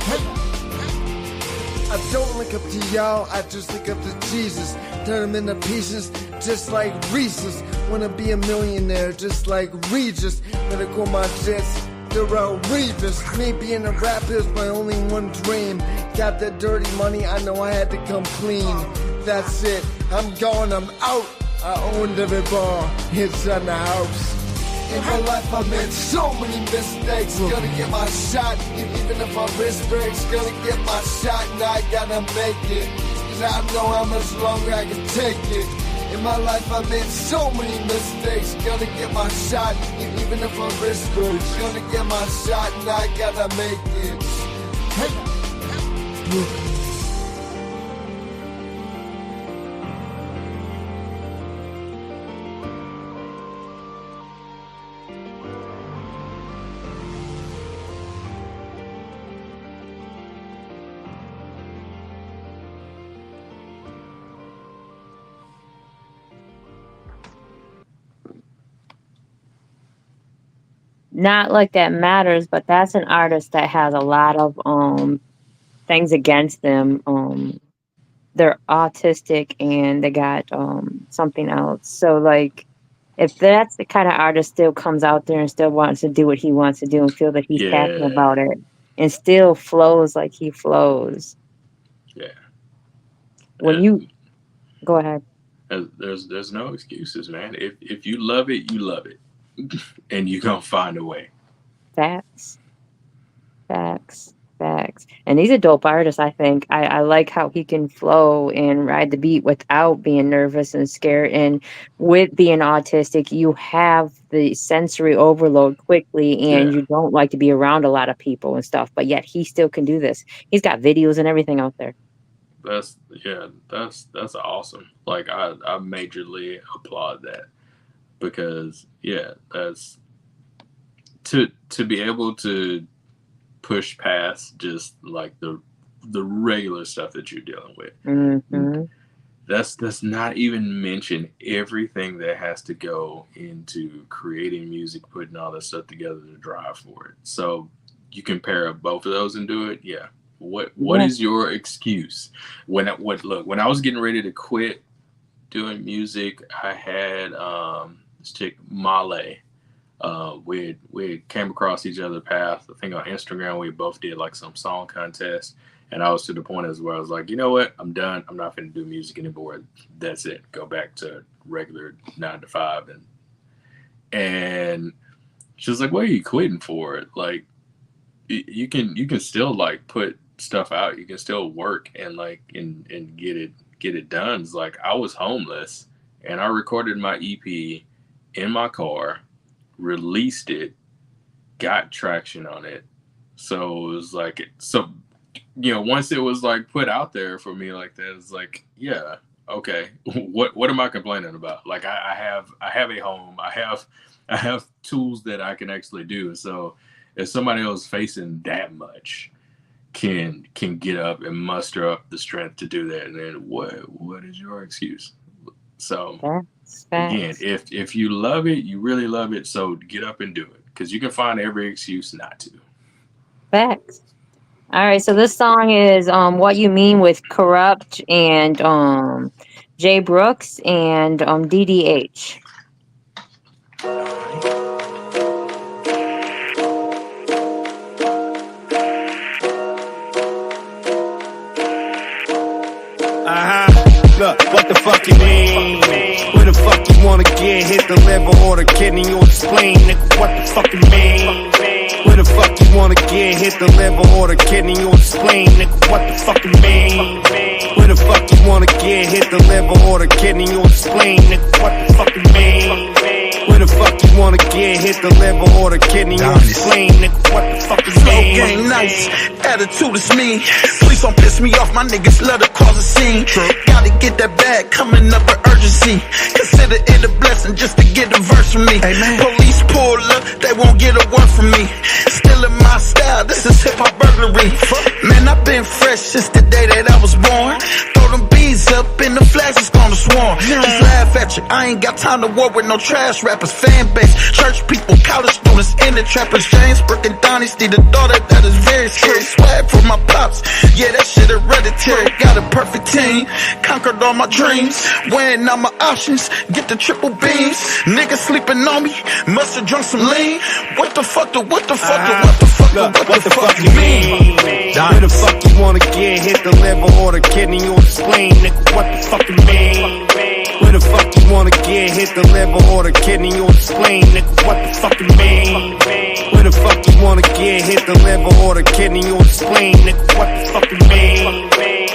Hey. I don't look up to y'all, I just look up to Jesus. Turn them into pieces, just like Reese's. Wanna be a millionaire, just like Regis. Better call my jets Darrell Reeves. Me being a rapper is my only one dream. Got that dirty money, I know I had to come clean. That's it, I'm gone, I'm out. I owned every bar, hits on the house. In my life I made so many mistakes. Gonna get my shot, and even if my wrist breaks, gonna get my shot, and I gotta make it. Cause I know how much longer I can take it. In my life I made so many mistakes. Gonna get my shot, and even if my wrist breaks, gonna get my shot, and I gotta make it. Hey. not like that matters, but that's an artist that has a lot of things against them. They're autistic and they got something else. So like if that's the kind of artist still comes out there and still wants to do what he wants to do and feel that he's passionate Yeah, about it and still flows like he flows. yeah. When Uh, you go ahead. there's no excuses, man. If you love it, you love it, and you gonna find a way. Facts. Facts. Facts. And he's a dope artist, I think. I like how he can flow and ride the beat without being nervous and scared. And with being autistic, you have the sensory overload quickly and Yeah, you don't like to be around a lot of people and stuff, but yet he still can do this. He's got videos and everything out there. that's awesome. Like I majorly applaud that because that's to be able to push past just like the regular stuff that you're dealing with. Mm-hmm. That's not even mention everything that has to go into creating music, putting all that stuff together to drive for it. So you compare both of those and do it. Yeah. What Yeah. is your excuse? When I was getting ready to quit doing music, I had this chick Male. We came across each other's path. I think on Instagram we both did like some song contest, and I was to the point as where I was like, you know what, I'm done. I'm not going to do music anymore. That's it. Go back to regular 9 to 5. And she was like, what are you quitting for? Like you can still like put stuff out. You can still work and like and get it done. It's like I was homeless and I recorded my EP in my car, released it, got traction on it. So it was like, once it was like put out there for me like that, it's like, yeah, okay, what am I complaining about? Like I have a home, I have tools that I can actually do. So if somebody else facing that much can get up and muster up the strength to do that, then what is your excuse? So again, if you love it, you really love it, so get up and do it, because you can find every excuse not to. Facts. All right, so this song is What You Mean with Corrupt and Jay Brooks and DDH. Look, what the fuck you mean? Where the fuck you wanna get? Hit the liver or the kidney or the spleen, nigga, what the fuck you mean? Where the fuck you wanna get? Hit the liver or the kidney or the spleen, nigga, what the fuck you mean? Where the fuck you wanna get? Hit the liver or the kidney or the spleen, nigga, what the fuck you mean? Where the fuck you wanna get? Hit the liver or the kidney or the spleen, nigga, what the fuck you mean? Slow game nice, attitude is mean. Please don't piss me off, my niggas love to cause a scene. Gotta get that bag, coming up with urgency. Consider it a blessing just to get a verse from me. Amen. Police pull up, they won't get a word from me. Still in my style, this is hip hop burglary. Man, I've been fresh since the day that I was born. Throw them bees up in the flags, it's gonna swarm. Just laugh at you, I ain't got time to war with no trash rappers. Fan base, church people, college students, in the trappers. James, Brooke, and Dynasty, the daughter that is very scary. Swag for my pops, yeah, that shit hereditary. Got a perfect team, conquered all my dreams. Weighing out my options, get the triple beams. Niggas sleeping on me, must've drunk some lean. What the fuck you mean? Where the fuck you wanna get? Hit the liver or the kidney or the spleen, nigga, what the fuck you mean? Where the fuck you wanna get? Hit the liver or the kidney or the spleen, nigga, what the fuck you mean? Where the fuck you wanna get? Hit the liver or the kidney or the spleen, nigga, what the fuck you mean?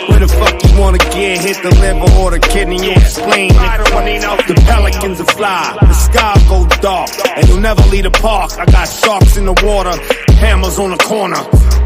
Where the fuck you wanna get? Hit the liver or the kidney or the spleen, nigga. The pelicans are fly, the sky go dark, and you'll never leave the park. I got sharks in the water, hammers on the corner.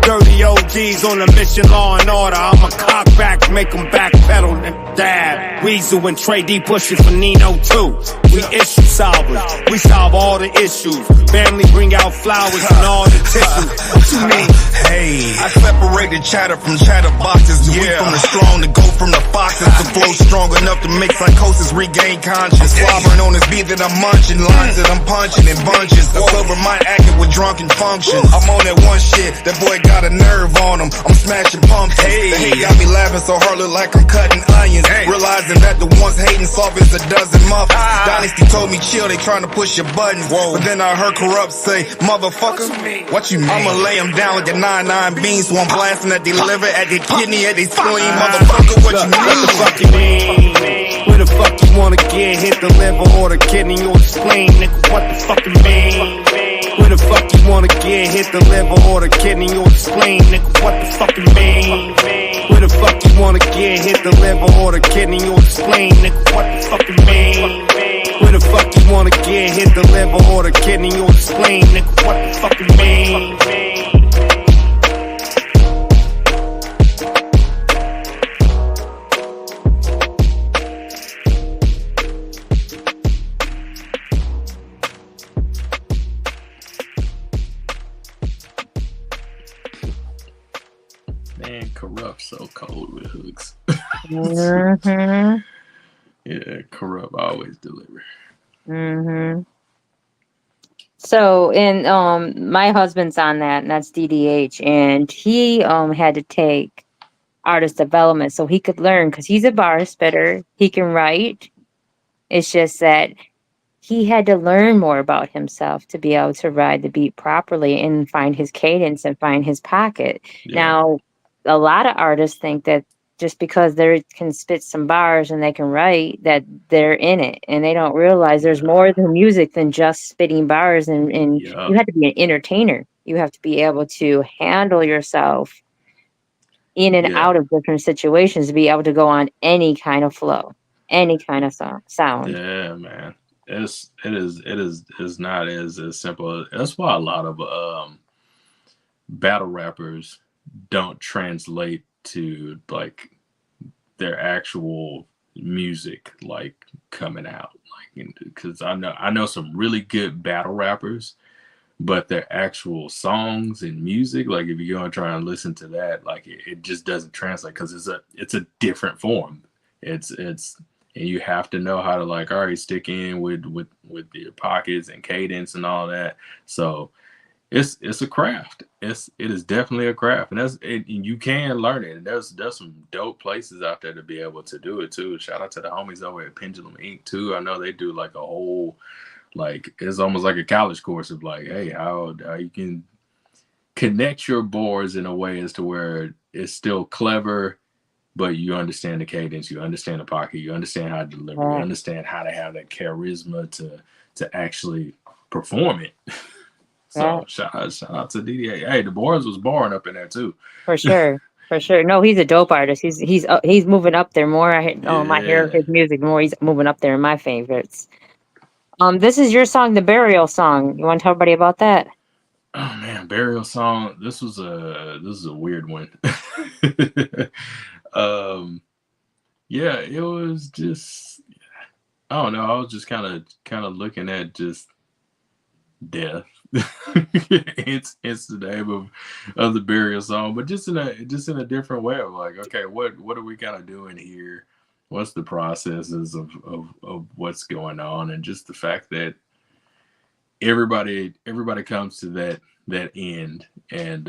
Dirty OGs on a mission, law and order. I'm a cock back, make them backpedal and dab. Weasel and Trey D pushing for Nino too. We issue solvers, we solve all the issues. Family bring out flowers and all the tissues. What you mean? Hey, I separated chatter from chatterboxes. The weak from the strong, to go from the foxes. The flow strong enough to make psychosis regain conscience. Slobbering on this beat that I'm munching, lines that I'm punching in bunches. I cover my acting with drunken functions. I'm on that one shit, that boy got a nerve on him. I'm smashing pumpkins. The hate got me laughing so hard, look like I'm cutting onions. Realizing that the ones hating soft is a dozen muffins. Dynasty told me chill, they trying to push your buttons. But then I heard Corrupt say, motherfucker, what you mean? I'ma lay them down like a 9-9 beans, so I'm blasting at their liver, at their kidney, at their spleen. Motherfucker, what you mean? What the fuck you mean? Where the fuck you wanna get? Hit the liver or the kidney or the spleen, nigga, what the fuck you mean? Where the fuck you wanna get? Hit the liver or the kidney or the spleen, nigga, what the fuck you mean? Where the fuck you wanna get? Hit the liver or the kidney or the spleen, nigga, what the fuck you mean? Where the fuck you wanna get? Hit the liver or the kidney or the spleen, nigga, what the fuck you mean? Man, Corrupt so cold with hooks. Mm-hmm. Yeah, Corrupt always deliver. Mm-hmm. So, and my husband's on that, and that's DDH, and he had to take artist development so he could learn, because he's a bar spitter. He can write. It's just that he had to learn more about himself to be able to ride the beat properly and find his cadence and find his pocket. Yeah. Now, a lot of artists think that just because they can spit some bars and they can write, that they're in it, and they don't realize there's more than music than just spitting bars, and you have to be an entertainer. You have to be able to handle yourself in and out of different situations to be able to go on any kind of flow, any kind of sound. Yeah, man. It is not as simple. That's why a lot of battle rappers don't translate to like their actual music like coming out, like, because I know some really good battle rappers, but their actual songs and music, like if you're gonna try and listen to that, like it just doesn't translate, because it's a different form. It's and you have to know how to, like, all right, stick in with your pockets and cadence and all that. So it's a craft. It is definitely a craft, and you can learn it. And there's some dope places out there to be able to do it too. Shout out to the homies over at Pendulum Inc. too. I know they do like a whole, like, it's almost like a college course of like, hey, how you can connect your boards in a way as to where it's still clever, but you understand the cadence, you understand the pocket, you understand how to deliver, you understand how to have that charisma to actually perform it. So shout out to DDA. Hey, the boards was boring up in there too. For sure. For sure. No, he's a dope artist. He's moving up there more. I hear his music more. He's moving up there in my favorites. This is your song, the Burial Song. You want to tell everybody about that? Oh man, Burial Song. This is a weird one. Yeah, it was just, I don't know. I was just kind of looking at just death. it's the name of the Burial Song, but just in a different way of like, okay, what are we kind of doing here? What's the processes of what's going on, and just the fact that everybody comes to that end, and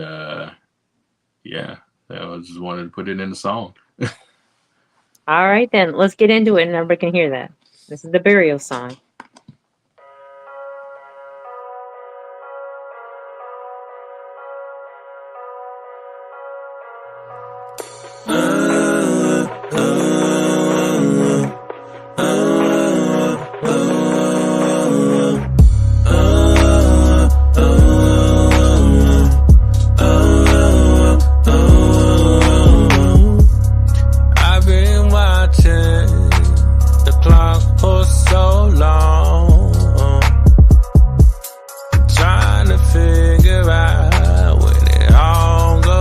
yeah, I just wanted to put it in the song. All right, then let's get into it, and everybody can hear that. This is the Burial Song. Trying to figure out when it all goes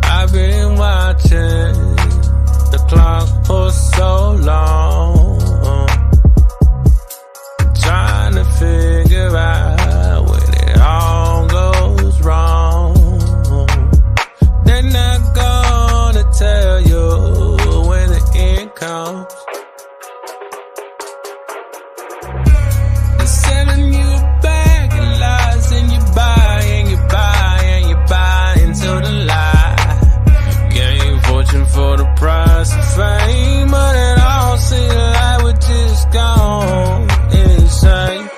I've been watching the clock for so long, trying to figure out when it all goes wrong. They're not gonna tell you when the end comes. They're selling you a bag of lies, and you buy and you buy and you buy into the lie. Gain fortune for the price of fame, but it all seems like we're just gone insane.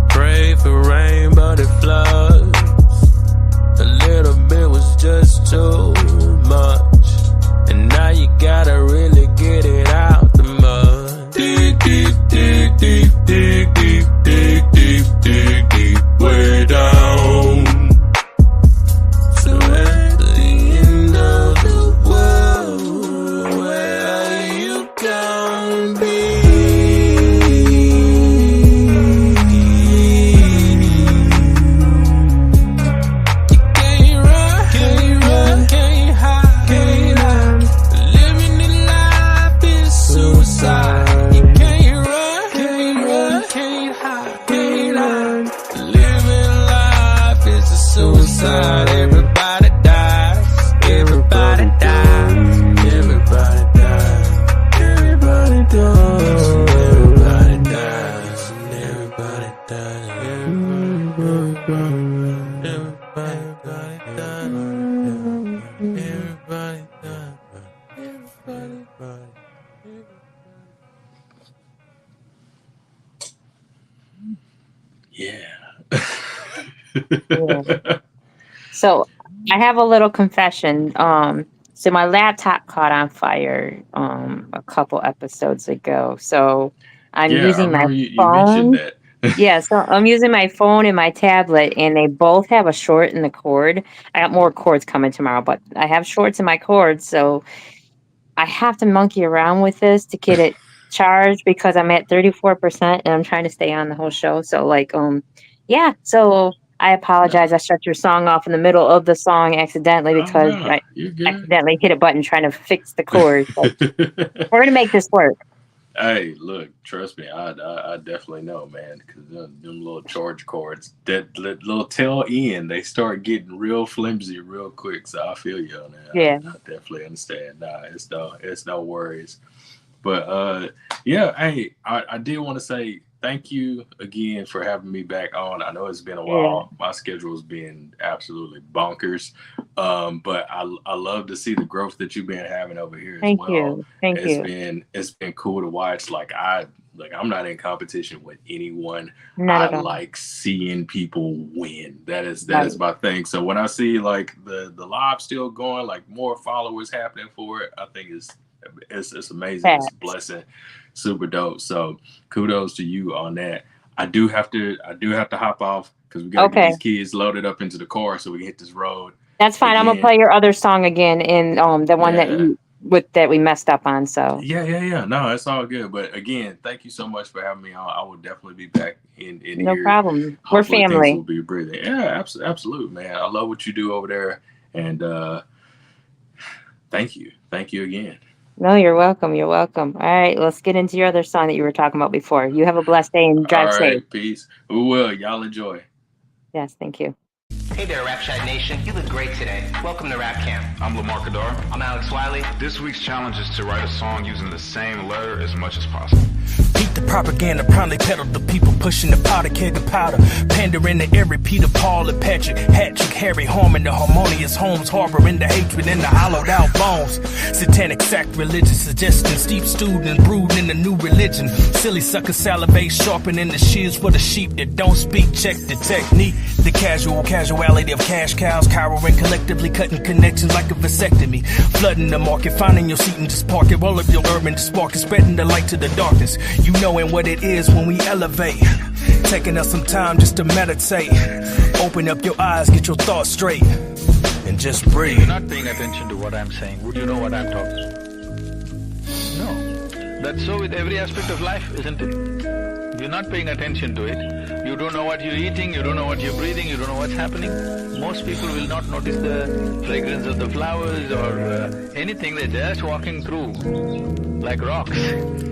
Pray for rain, but it floods. A little bit was just too much, and now you gotta really get it out the mud. Dig, dig, dig, dig, dig, dig, dig, dig, dig, dig, way down. So at the end of the world, where are you gonna be? Can't run, can't hide, can't hide. Living in life is suicide. You can't run, can't hide, can't hide. Living life is a suicide. Everybody dies, everybody dies, everybody dies, everybody dies, everybody dies, everybody dies, everybody Yeah. Yeah. So I have a little confession. So my laptop caught on fire a couple episodes ago. So I'm Yeah, I using my remember you mentioned phone. that. Yeah, so I'm using my phone and my tablet, and they both have a short in the cord. I got more cords coming tomorrow, but I have shorts in my cords, so I have to monkey around with this to get it charged because I'm at 34% and I'm trying to stay on the whole show. So yeah, so I No. apologize. I shut your song off in the middle of the song accidentally Oh because no, I you're good. accidentally hit a button trying to fix the cord. But we're gonna make this work. Hey, look, trust me, I definitely know, man, because them little charge cords, that little tail end, they start getting real flimsy real quick. So I feel you on that. Yeah, I definitely understand. Nah, it's no worries. But yeah, hey, I did want to say thank you again for having me back on. I know it's been a yeah. while. My schedule's been absolutely bonkers. But I love to see the growth that you've been having over here as Thank well. you. Thank you. It's been cool to watch. I'm not in competition with anyone. Not I at all. like seeing people win. That Right. is my thing. So when I see like the live still going, like more followers happening for it, I think it's amazing. It's a Facts. blessing. Super dope. So kudos to you on that. I do have to hop off because we got to get Okay. these kids loaded up into the car so we can hit this road That's fine. I'm gonna again. play your other song again in the one that Yeah. you with that we messed up on. So Yeah. No, it's all good. But again, thank you so much for having me on. I will definitely be back in no here. problem. We're Hopefully things will family. be breathing. Yeah, absolutely, man. I love what you do over there. And thank you. Thank you again. No, you're welcome. You're welcome. All right, let's get into your other song that you were talking about before. You have a blessed day and All drive safe. right, peace. We will. Y'all enjoy. Yes, thank you. Hey there, Rap Chat Nation. You look great today. Welcome to Rap Camp. I'm Lamar Kadar. I'm Alex Wiley. This week's challenge is to write a song using the same letter as much as possible. Heat the propaganda, proudly peddle the people pushing the powder keg of powder. Pandering to every Peter, Paul, and Patrick, Hattrick, Harry, harming the harmonious homes, harboring the hatred in the hollowed out bones. Satanic sacrilegious suggestions, steep stewed and brewed in the new religion. Silly sucker salivate, sharpening the shears for the sheep that don't speak. Check the technique. The casuality of cash cows, cowering collectively, cutting connections like a vasectomy. Flooding the market, finding your seat and just park it. Roll up your urban to spark it, spreading the light to the darkness. You knowing what it is when we elevate. Taking us some time just to meditate. Open up your eyes, get your thoughts straight, and just breathe. You're not paying attention to what I'm saying. Would you know what I'm talking about? No. That's so with every aspect of life, isn't it? You're not paying attention to it. You don't know what you're eating, you don't know what you're breathing, you don't know what's happening. Most people will not notice the fragrance of the flowers or anything. They're just walking through like rocks.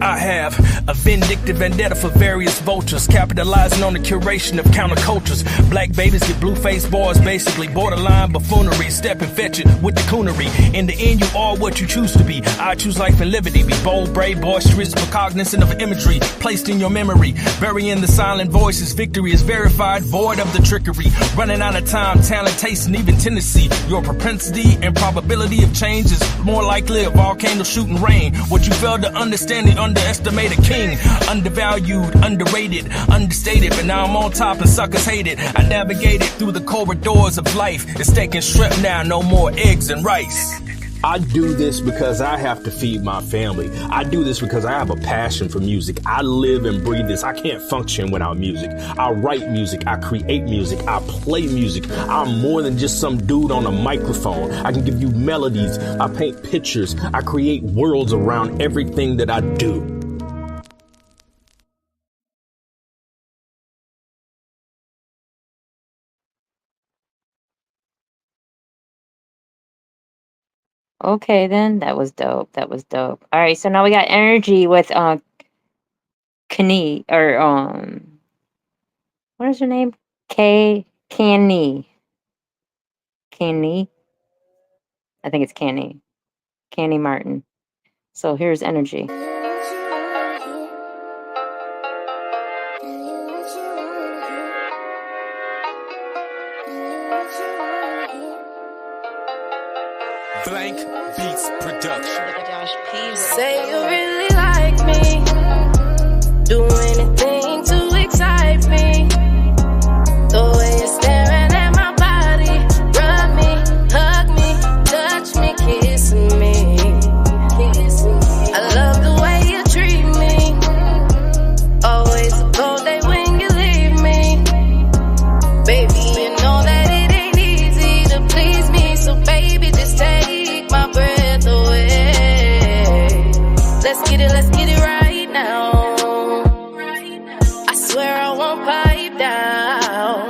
I have a vindictive vendetta for various vultures, capitalizing on the curation of countercultures. Black babies get blue-faced boys, basically borderline buffoonery. Step and fetch it with the coonery. In the end, you are what you choose to be. I choose life and liberty. Be bold, brave, boisterous, but cognizant of imagery placed in your memory. Burying the silent voices, victory is verified, void of the trickery. Running out of time, talent, taste, and even tendency. Your propensity and probability of change is more likely a volcano shooting rain. What you fail to understand and underestimate a king. Undervalued, underrated, understated, but now I'm on top and suckers hate it. I navigated through the corridors of life. It's taking shrimp now, no more eggs and rice. I do this because I have to feed my family. I do this because I have a passion for music. I live and breathe this. I can't function without music. I write music. I create music. I play music. I'm more than just some dude on a microphone. I can give you melodies. I paint pictures. I create worlds around everything that I do. Okay, then that was dope. That was dope. All right, so now we got energy with Kani or what is her name? Canny. I think it's Canny Martin. So here's energy. Blank Beats Production. Say you really like me. Do anything to excite me. The way you're staring at my body. Rub me, hug me, touch me, kiss me. I love the way you treat me. Always a cold day when you leave me. Baby, you know that it ain't easy to please me. So baby, just take my breath away. Let's get it right now. I swear I won't pipe down.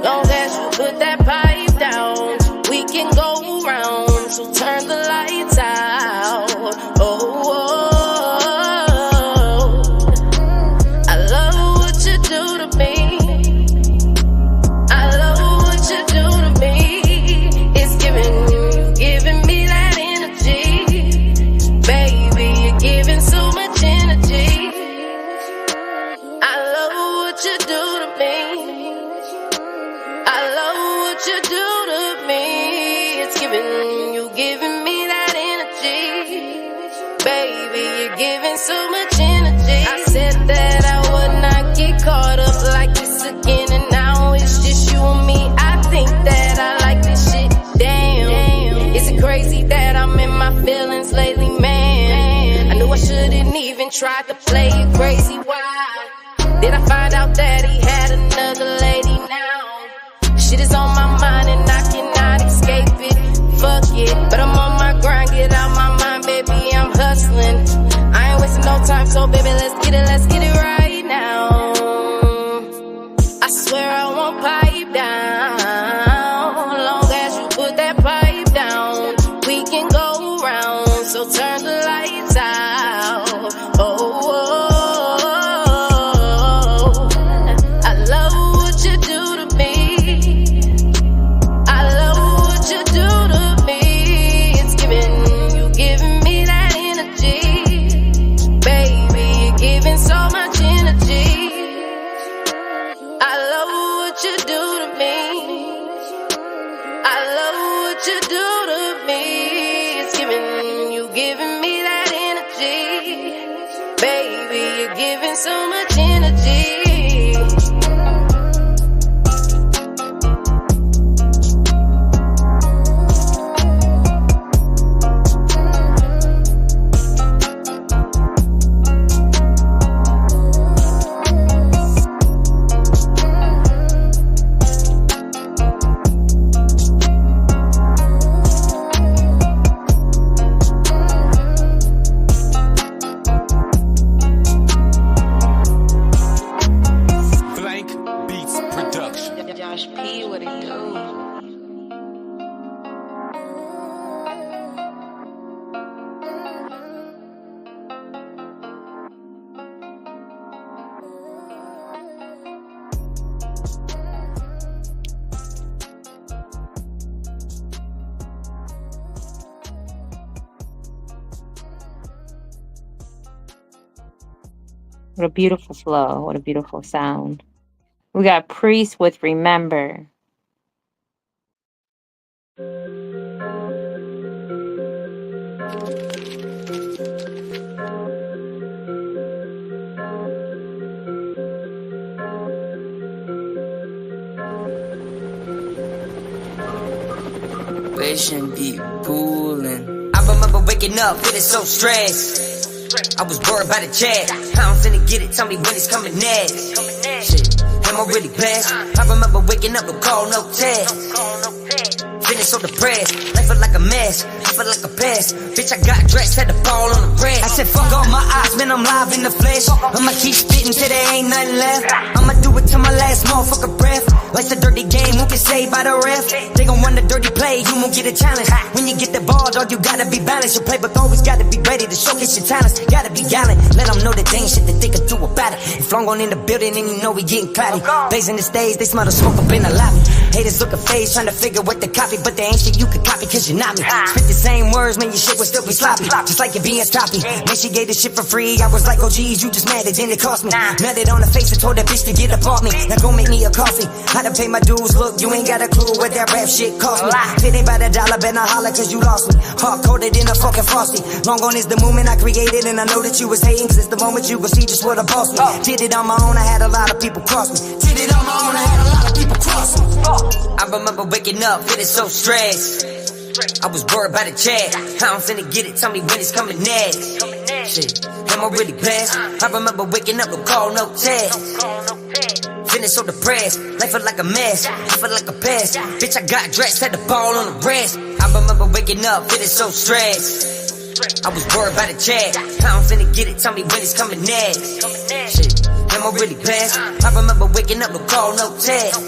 Long as you put that pipe down, we can go round. So turn the lights out. I love what you do to me. I love what you do to me. It's giving me that energy. Baby, you're giving so much energy. I love what you do to me. I love what you do to me. It's giving me that energy. Baby, you're giving so much energy. I said that I would not get caught up like this again, and now it's just you and me. I think that I like this shit. Damn, is it crazy that I'm in my feelings lately, man? I knew I shouldn't even try to play it crazy. Why did I find out that he had another lady now? Shit is on my mind and I cannot escape it. Fuck it, but I'm on my grind, get out my mind, baby, I'm hustling. I ain't wasting no time, so baby, let's get it right now. I swear I won't pipe down. Long as you put that pipe down, we can go round. So turn the lights out. I love what you do to me. I love what you do to me. It's giving me that energy. Baby, you're giving so You're giving so much energy. What a beautiful flow. What a beautiful sound. We got Priest with Remember. Vision be pooling. I remember waking up feeling so stressed. I was worried about the chat. How I'm finna get it, tell me when it's coming next. Shit, am I really blessed? I remember waking up, no call, no text. Feeling so depressed, life felt like a mess, I felt like a pest. Bitch, I got dressed, had to fall on the rest. I said fuck all my eyes, man, I'm live in the flesh. I'ma keep spitting till there ain't nothing left. I'ma do it till my last motherfucker breath. Life's a dirty game, who can save by the ref? They gon' run the dirty play, you won't get a challenge. When you get the ball, dog, you gotta be balanced. Your playbook always gotta be ready to showcase your talents. Gotta be gallant, let them know that they ain't shit that they can do about it. If long on in the building, then you know we getting cloudy. Blazing the stage, they smell the smoke up in the lobby. Haters look a face, trying to figure what the copy, but they ain't shit you can copy, cause you're not me. Spit the same words, man, your shit would still be sloppy. Just like it being sloppy. Man, she gave the shit for free. I was like, oh geez, you just mad, it didn't cost me. Melted on the face and told that bitch to get up off me. Now go make me a coffee. How to pay my dues, look, you ain't got a clue what that rap shit cost me. It ain't by the dollar, better holler cause you lost me. Hard coded in a fucking frosty. Long on is the movement I created, and I know that you was hating, cause it's the moment you gon' see just what a boss me. Did it on my own, I had a lot of people cross me. Did it on my own, I had a lot of people cross me. I remember waking up, feeling so stressed. I was worried about the chat. How I'm finna get it, tell me when it's coming next. Shit, am I really blessed? I remember waking up, no call, no text. Feeling so depressed, life felt like a mess, I felt like a pest. Bitch, I got dressed, had the ball on the rest. I remember waking up, feeling so stressed. I was worried about the chat. How I'm finna get it, tell me when it's coming next. Shit, am I really blessed? I remember waking up, no call, no text.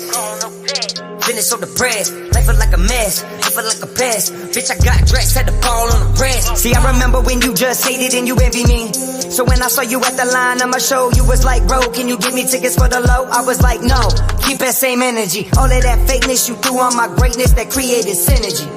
Feeling so depressed, life felt like a mess, I felt like a pest. Bitch, I got dressed, had the ball on the rest. See, I remember when you just hated and you envy me. So when I saw you at the line of my show, you was like, bro, can you give me tickets for the low? I was like, no, keep that same energy. All of that fakeness you threw on my greatness, that created synergy.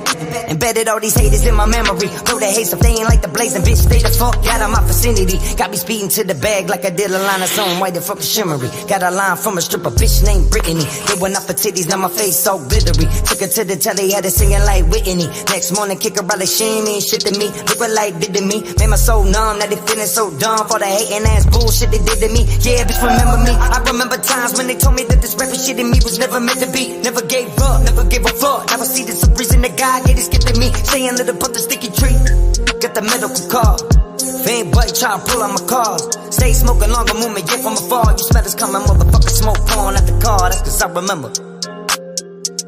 Embedded all these haters in my memory. Blow the hates if they ain't like the blazing, bitch, stay the fuck out of my vicinity. Got me speeding to the bag like I did a line of something white and fucking shimmery. Got a line from a stripper bitch named Brittany. They went up for titties, now my face so glittery. Took her to the telly, had her singing like Whitney. Next morning, kick her out like she ain't mean shit to me. Look what life did to me. Made my soul numb, now they feeling so dumb. For the hating ass bullshit they did to me. Yeah, bitch, remember me. I remember times when they told me that this rapping shit in me was never meant to be. Never gave up, never gave a fuck. Now I see there's a reason that God gave this gift to me. Stay under the the sticky tree. Got the medical card. If ain't buddy try to pull on my cars. Stay smoking longer, movement, yeah, from afar. You smell us coming, motherfucker, smoke pouring at the car. That's cause I remember.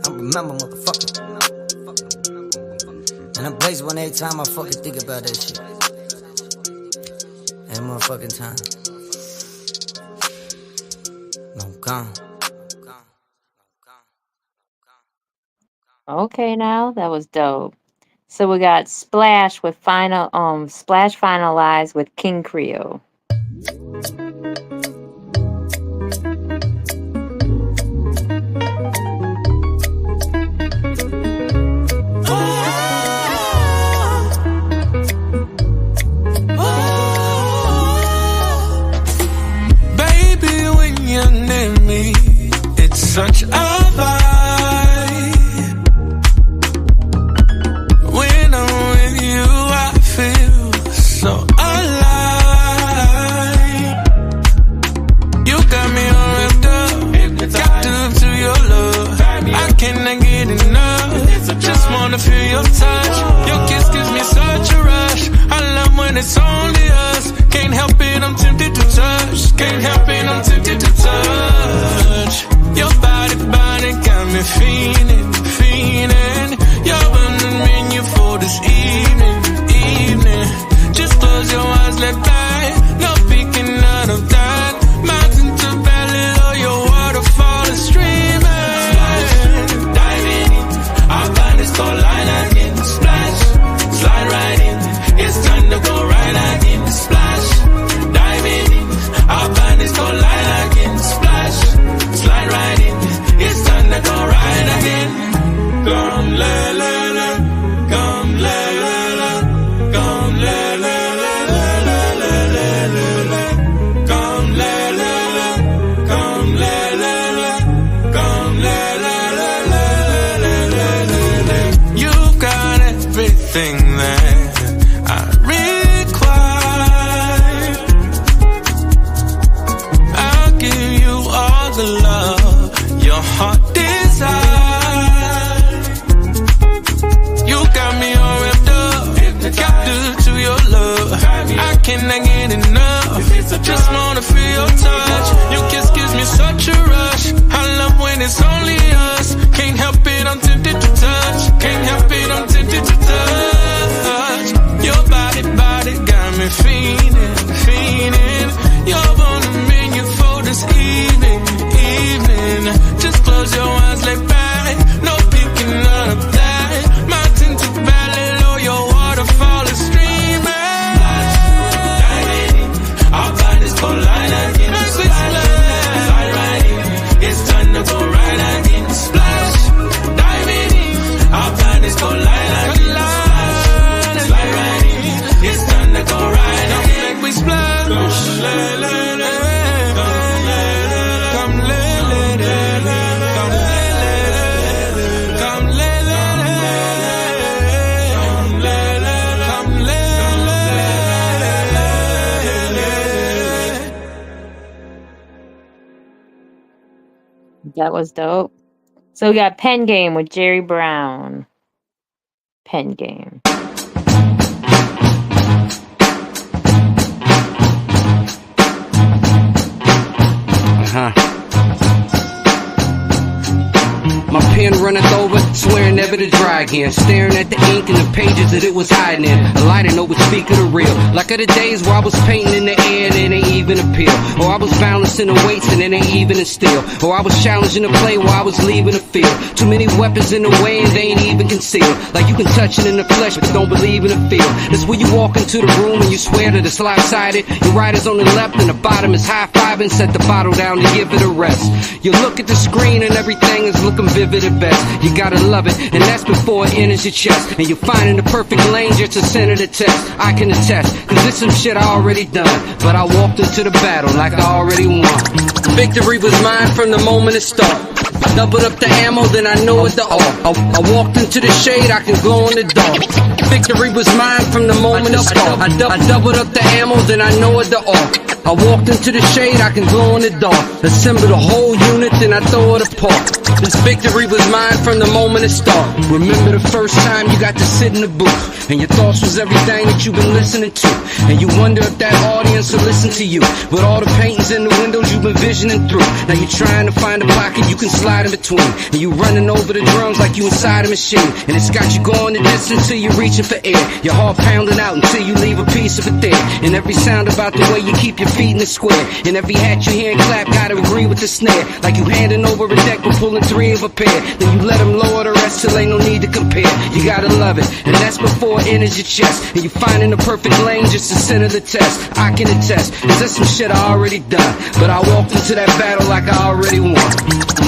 I remember, motherfucker. And I'm blazed one every time I fucking think about that shit. Every motherfucking time. I'm gone. Okay, now that was dope. So we got Splash with Splash finalized with King Creole. Baby, when you're near me, it's such a vibe. When I'm with you, I feel so alive. wanna feel your touch. Your kiss gives me such a rush. I love when it's only us. Can't help it, I'm tempted to touch. Can't help it, I'm tempted to touch. Your body got me fiending, fiending. You're on the menu for this evening, evening. Just close your eyes, let by. No peeking out of that. Mountain to valley, or your waterfall is streaming. Diving in, our band is called line again. Splash, slide right in. It's time to go right again. Splash, diving in, our band is called line again. Splash, slide right in. It's time to go right again. Come la la la, come la la la, come la la la la la la la la. Come la la la, come la la la, come la la la la la la la. You've got everything that I require. I'll give you all the love your heart desires. You got me all wrapped up, captive to your love. I cannot get enough. Just wanna feel your touch. Your kiss gives me such a rush. I love when it's only us. Can't help it, I'm tempted to touch. Can't help it, I'm tempted to touch. Your body got me fiending, fiending. You're on the menu for this evening, evening. Just close your eyes, lay back. No peeking out of that. Mountain to valley, low, your waterfall is streaming. Diving in, our band is called line again. Slide right in, it's time to go right again. Splash, diving in, our band is called line again. Slide right in, it's time to go right again. Make we splash. That was dope. So we got Pen Game with Jerry Brown. Pen Game. My pen runneth over, swearing never to dry again. Staring at the ink and the pages that it was hiding in. A light and would speak of the real. Like of the days where I was painting in the air and it ain't even a pill. Or I was balancing the weights and it ain't even a steal. Or I was challenging the play while I was leaving the field. Too many weapons in the way and they ain't even concealed. Like you can touch it in the flesh but don't believe in the feel. That's where you walk into the room and you swear that it's lopsided. Your right is on the left and the bottom is high-fiving. Set the bottle down to give it a rest. You look at the screen and everything is looking vivid at best. You gotta love it, and that's before it enters your chest. And you're finding the perfect lane just to center the test. I can attest, cause this some shit I already done. But I walked into the battle like I already won. Victory was mine from the moment it started. Doubled up the ammo, then I know it the all. I walked into the shade, I can glow in the dark. Victory was mine from the moment it started. I doubled up the ammo, then I know it the all. I walked into the shade, I can glow in the dark. Assemble the whole unit, then I throw it apart. This victory was mine from the moment it started. Remember the first time you got to sit in the booth, and your thoughts was everything that you've been listening to. And you wonder if that audience will listen to you. With all the paintings in the windows you've been visioning through. Now you're trying to find a pocket you can slide in between. And you running over the drums like you inside a machine. And it's got you going the distance till you're reaching for air. Your heart pounding out until you leave a piece of it there. And every sound about the way you keep your feet in the square. And every hat you hear and clap gotta agree with the snare. Like you handing over a deck but pulling three of a pair. Then you let them lower the rest till ain't no need to compare. You gotta love it, and that's before it enters your chest. And you finding the perfect lane just to center the test. I can attest, cause that's some shit I already done. But I walked into that battle like I already won.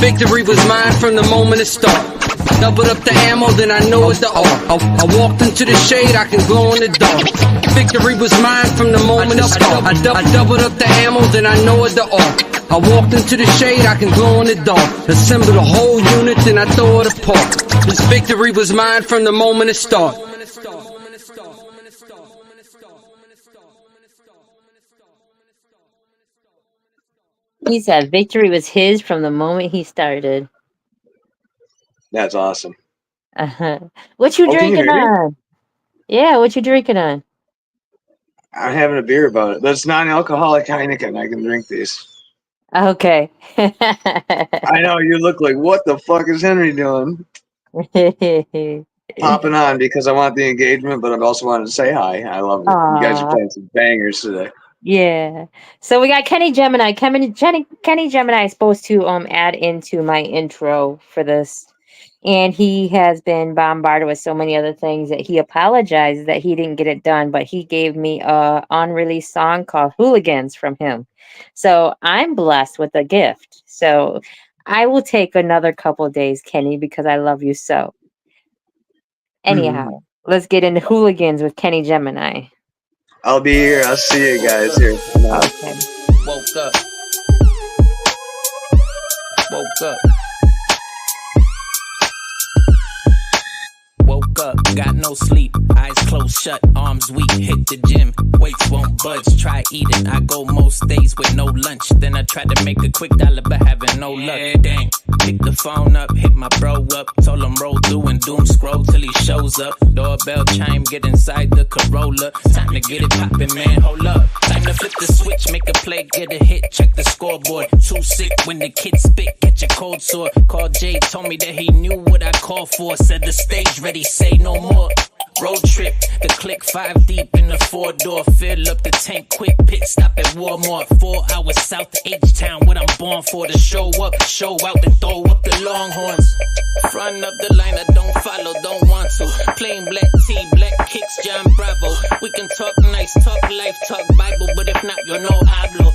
Victory was mine from the moment it started. Doubled up the ammo, then I know it's the all. I walked into the shade, I can glow in the dark. Victory was mine from the moment it started. I doubled up the ammo, then I know it's the all. I walked into the shade, I can glow in the dark. Assemble the whole unit, then I throw it apart. This victory was mine from the moment it started. He said victory was his from the moment he started. That's awesome. Uh-huh. What you Oh, can you drinking hear me? on? Yeah, what you drinking on? I'm having a beer about it, but it's non-alcoholic Heineken. I can drink these. Okay. I know you look like, what the fuck is Henry doing? Popping on because I want the engagement, but I also wanted to say hi. I love it. You guys are Aw. playing some bangers today. Yeah. So we got Kenny Gemini. Kenny Gemini is supposed to add into my intro for this. And he has been bombarded with so many other things that he apologized that he didn't get it done, but he gave me a unreleased song called Hooligans from him. So I'm blessed with a gift. So I will take another couple of days, Kenny, because I love you so. Anyhow, let's get into Hooligans with Kenny Gemini. I'll be here. I'll see you guys here. Okay. Woke up. Woke up. Woke up, got no sleep, eyes closed shut, arms weak, hit the gym, weights won't budge, try eating, I go most days with no lunch, then I try to make a quick dollar but having no luck, dang, pick the phone up, hit my bro up, told him roll through and doom scroll till he shows up, doorbell chime, get inside the Corolla, time to get it poppin', man, hold up, time to flip the switch, make a play, get a hit, check the scoreboard, too sick when the kid spit, get your cold sore, called Jay, told me that he knew what I called for, said the stage ready, say no more. Road trip, the click 5 deep in the 4-door. Fill up the tank quick, pit stop at Walmart. 4 hours south to H-Town, what I'm born for. To show up, show out, and throw up the Longhorns. Front of the line, I don't follow, don't want to. Plain black tee, black kicks, John Bravo. We can talk nice, talk life, talk Bible, but if not, you know hablo.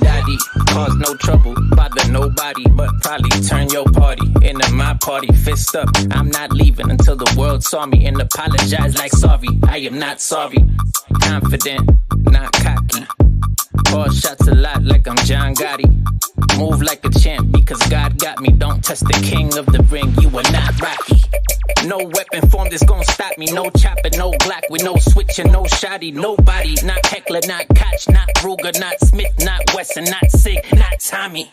Daddy, cause no trouble, bother nobody, but probably turn your party into my party, fist up. I'm not leaving until the world saw me and apologize like sorry. I am not sorry. Confident, not cocky. Call shots a lot like I'm John Gotti. Move like a champ because God got me. Don't test the king of the ring, you are not Rocky. No weapon form that's gonna stop me. No chopper, no Glock with no switcher, no shotty. Nobody, not Heckler, not Koch, not Ruger, not Smith, not Wesson, not Sig, not Tommy.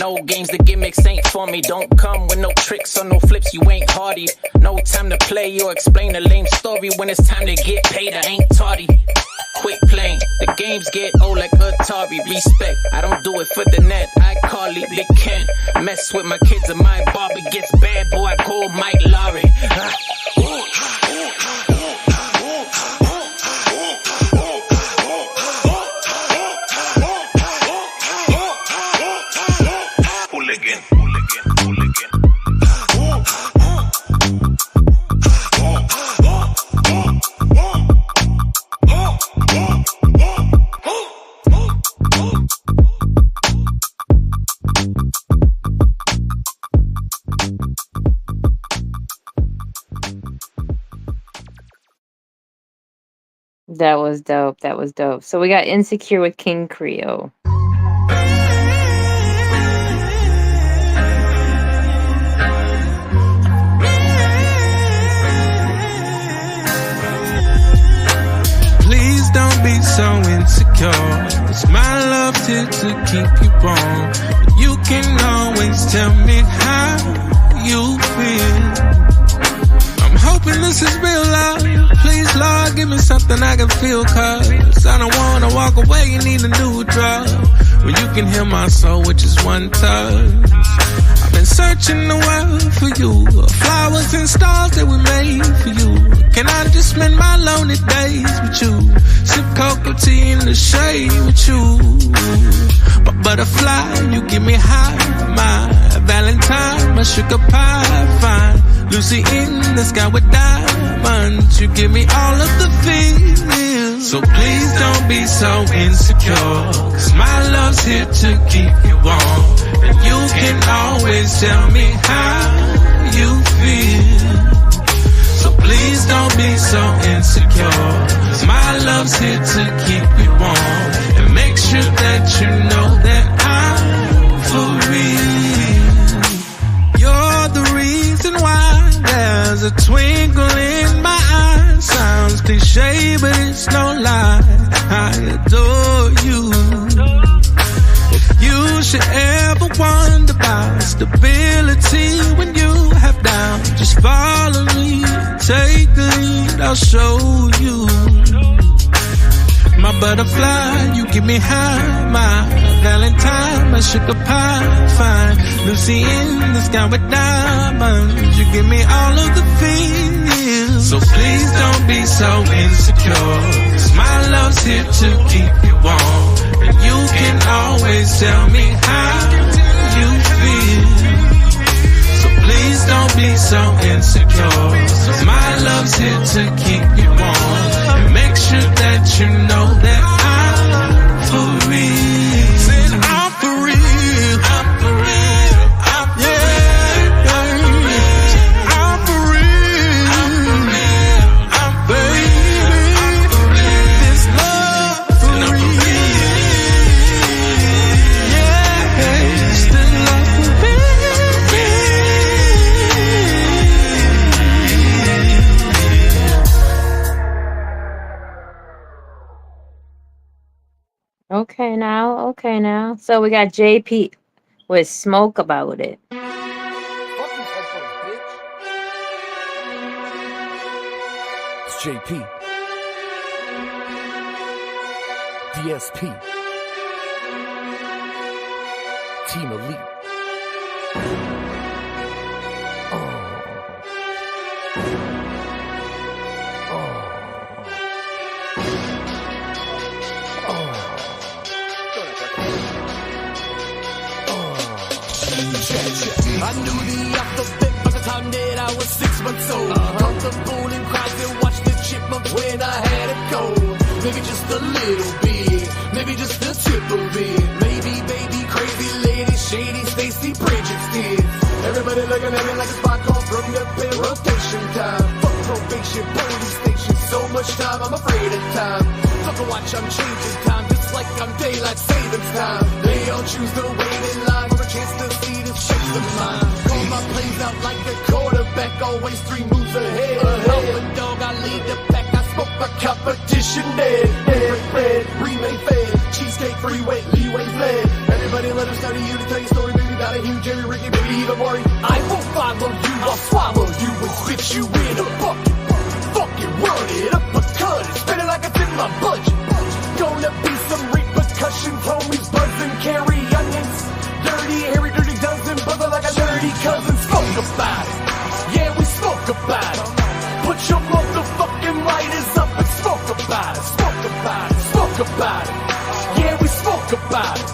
No games, the gimmicks ain't for me. Don't come with no tricks or no flips, you ain't hardy. No time to play or explain a lame story. When it's time to get paid, I ain't tardy. Quit playing, the games get old like Atari. Respect, I don't do it for the net, I call it Big Ken. Mess with my kids and my barber gets bad, boy, I call Mike Lowry. That was dope. That was dope. So we got Insecure with King Creole. Please don't be so insecure. It's my love here to keep you warm. But you can always tell me how you feel. I'm hoping this is real love. Please, Lord, give me something I can feel, cause I don't wanna walk away and need a new drug. When you can heal my soul with just one touch. I've been searching the world for you. Flowers and stars that we made for you. Can I just spend my lonely days with you? Sip cocoa tea in the shade with you. My butterfly, you give me high. My Valentine, my sugar pie, fine. Lucy in the sky with diamonds. You give me all of the feels. So please don't be so insecure, cause my love's here to keep you warm. And you can always tell me how you feel. So please don't be so insecure, cause my love's here to keep you warm. And make sure that you know that I'm for real. You're the reason why there's a twinkle in my eye. Sounds cliche, but it's should ever wonder about stability when you have down. Just follow me, take the lead, I'll show you. My butterfly, you give me high. My Valentine, my sugar pie, fine. Lucy in the sky with diamonds. You give me all of the feels. So please don't be so insecure, 'cause my love's here to keep you warm. And you can always tell me how you feel. So please don't be so insecure, 'cause my love's here to keep you warm. And make sure that you know that I'm for real. Said I'm for real. I'm for real. I'm for real. I'm for real. I'm for real. I'm baby. This love for real. Yeah, this love for real. Okay now. So we got JP with Smoke About It. It's JP. DSP. Team Elite. I knew the alphabet by the time that I was 6 months old. Comfortable in crowds and watched the chipmunks when I had a cold. Maybe just a little bit, maybe just the tip of it. Maybe baby, crazy lady, shady Stacy Bridget's kids. Everybody looking at me like a spot call from the pen. Rotation time, fuck probation, police station. So much time, I'm afraid of time. Fuck a watch, I'm changing time, just like I'm daylight savings time. They all choose to wait in line for a chance to see the shapes of mine. Call my plays out like a quarterback, always 3 moves ahead. Alpha dog, I lead the pack, I smoke my competition dead. Red, remake fed, cheesecake freeway, leeway fled. Everybody let us study you to tell your story, baby, about a huge Jerry, Ricky, baby, even worry. I won't follow you, I'll swallow you and spit you in a bucket. Fucking run it up a cut it, spin it like it's in my budget. Gonna be some repercussions, homies buzzing, carry onions. Dirty, hairy, dirty dozen, buzzer like a dirty cousin. Smoke about it, yeah, we smoke about it. Put your motherfucking lighters up and smoke about it. Smoke about it, smoke about it. Yeah, we smoke about it.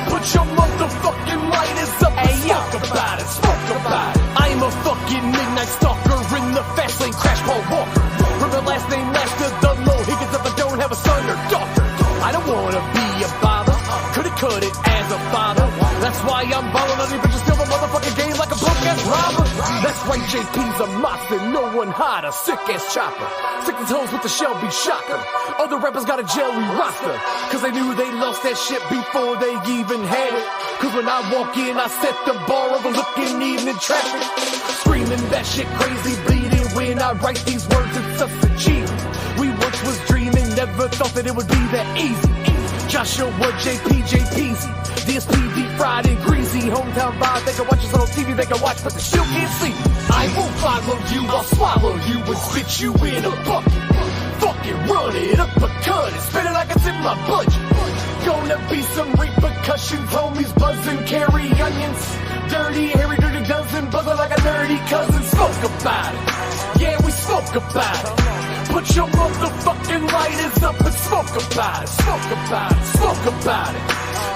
Put your motherfucking lighters up and smoke about it. Smoke about it. I'm a fucking midnight stalker in the fast lane, crash Paul Walker. From the last name master, the Mohicans if I don't have a son or daughter. I don't wanna be a bother, could've cut it as a father. That's why I'm ballin' on you bitches, steal the motherfucking game like a broke ass robber. That's right, JP's a monster, no one hotter, sick ass chopper. Stick his toes with the Shelby shocker. Other rappers got a jelly roster, 'cause they knew they lost that shit before they even had it. 'Cause when I walk in, I set the bar overlooking evening traffic. Screaming that shit crazy, bleeding when I write these words, it's such a cheat. We once was dreaming, never thought that it would be that easy. Joshua, JPZ, DSP, deep fried and greasy. Hometown vibe, they can watch us on TV, they can watch, but they still can't see. I won't follow you, I'll swallow you and spit you in a bucket. Fucking run it up a cut it, spit it like it's in my budget. Gonna be some repercussions, homies buzzing, carry onions. Dirty, hairy, dirty dozen, buzzer like a nerdy cousin. Smoke about it, yeah, we smoke about it. Put your motherfucking lighters up and smoke about it. Smoke about it, smoke about it.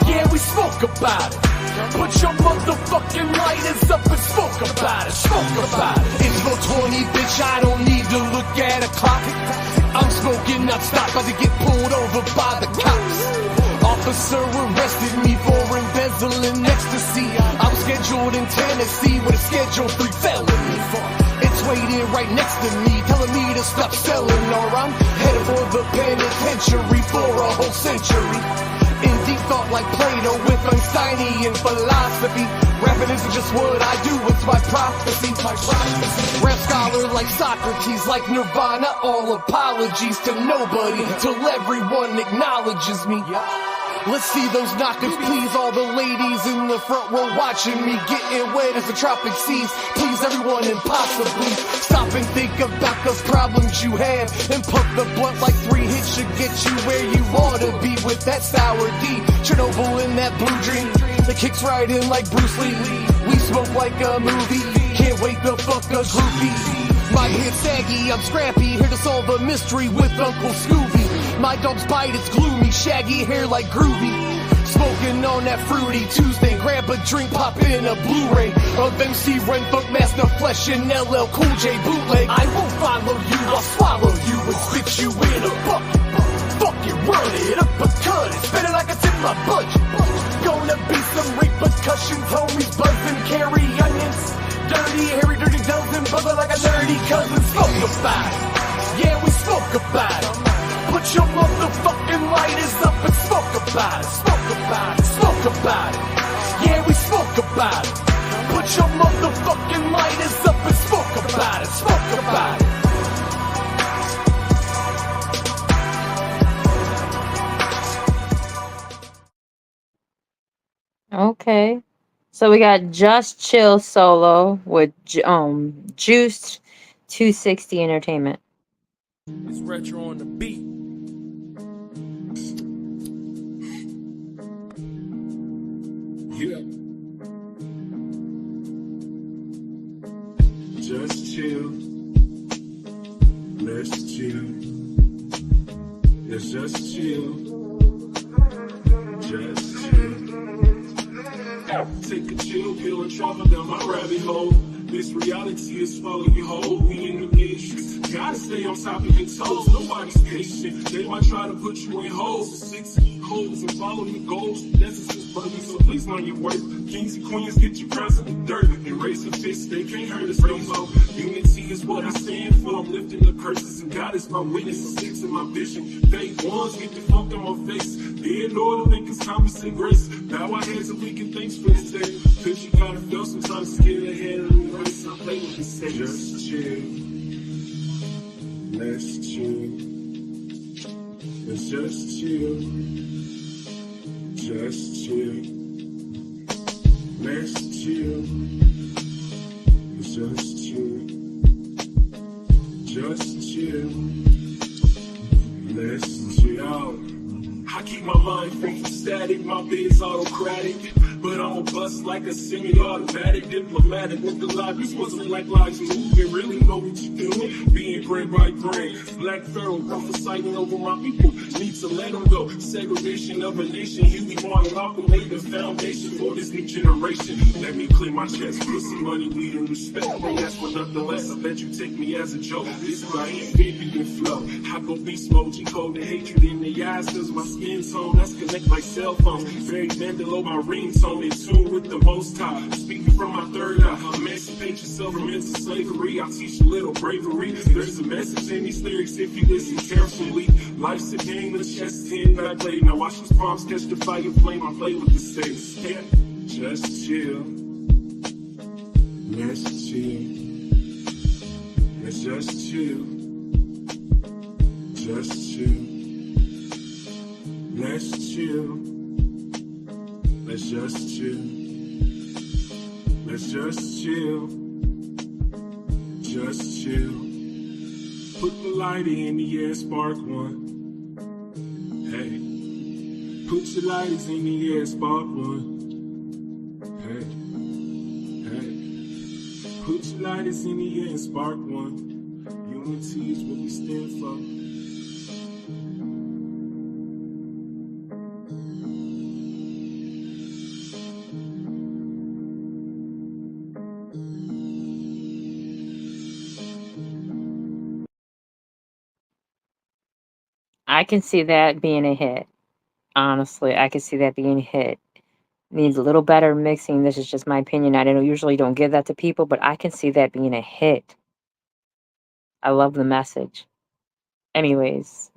Yeah, we smoke about it. Put your motherfucking lighters up and smoke about it. Smoke about it. It's 420, bitch, I don't need to look at a clock. I'm smoking, not stop, about to get pulled over by the cops. Officer arrested me for embezzling ecstasy. I was scheduled in Tennessee with a Schedule 3 felony. It's waiting right next to me, telling me to stop selling, or I'm headed for the penitentiary for a whole century. In deep thought like Plato with Einsteinian philosophy. Rapping isn't just what I do, it's my prophecy. Rap scholar like Socrates, like Nirvana. All apologies to nobody till everyone acknowledges me. Let's see those knockers, please. All the ladies in the front row watching me getting wet as the tropic seas. Please everyone impossibly stop and think about the problems you have and puff the blunt like 3 hits should get you where you ought to be with that sour D. Chernobyl in that blue dream that kicks right in like Bruce Lee. We smoke like a movie, can't wait to fuck a groupie. My head's saggy, I'm scrappy, here to solve a mystery with Uncle Scooby. My dog's bite, it's gloomy, shaggy hair like Groovy. Smoking on that fruity Tuesday, grab a drink, pop in a Blu-ray of MC Ren, Funk Master Flesh, and LL Cool J bootleg. I won't follow you, I'll swallow you and spit you in a bucket. Fuck it, run it up a cut it, spit it like it's in my budget. Gonna be some repercussions, homies buzzing, carry onions. Dirty, hairy, dirty dozen, bubble like a dirty cousin. Smoke about it, yeah, we smoke about it. Put your motherfucking lighters up and smoke about it. Smoke about it, smoke about it. Yeah, we smoke about it. Put your motherfucking lighters up and smoke about it. Smoke about it. Okay. So we got Just Chill solo with Juiced 260 Entertainment. It's retro on the beat. Yeah. Just chill. Let's chill. Let's just chill. Just chill. Take a chill pill and travel down my rabbit hole. This reality is following you whole. We in the matrix. Gotta stay on top of your toes. Nobody's patient. They might try to put you in holes. 6 holes and follow your goals. That's just funny, so please learn your worth. Kings and queens get you present with dirt. And raise a fist, they can't hurt us no more. Unity is what I stand for. I'm lifting the curses, and God is my witness. Sticks in my vision. Fake ones get the fuck on my face. Dear Lord, I think it's Thomas and grace. Bow our heads and we can thanks for this day. Cause you gotta feel sometimes to get ahead of the race. I play with the stakes. Just chill. Let's chill. Let's just chill. Just chill. Let's chill. Let's just chill. Just chill. Let's chill. I keep my mind free from static, my bed's autocratic. But I'm a bust like a semi-automatic, diplomatic with the lobbies. Wasn't like lives moving, really know what you're doing. Being brain by brain, Black Pharaoh, prophesying over my people. Need to let them go. Segregation of a nation, you be wanting off and lay the foundation for this new generation. Let me clear my chest, pussy, money, weed, and respect. They ask for nothing less, I bet you take me as a joke. This is my baby can flow. I go beast mode, G-code the hatred in the eyes, cause my skin tone, let's connect like cell phones. Very below my ringtone. In tune with the most high. Speaking from my third eye, emancipate yourself from mental slavery. I'll teach you a little bravery. There's a message in these lyrics if you listen carefully. Life's a game, the chess is in that I play. Now watch these palms catch the fire flame. I play with the stakes. Yeah. Just chill. Let's chill. Let's just chill. Just chill. Let's chill. Let's just chill. Let's just chill. Just chill. Put the lighter in the air, spark one. Hey. Put your lighters in the air, spark one. Hey. Hey. Put your lighters in the air and spark one. Unity is what we stand for. I can see that being a hit. Honestly, I can see that being a hit. Needs a little better mixing. This is just my opinion. I don't usually don't give that to people, but I can see that being a hit. I love the message. Anyways,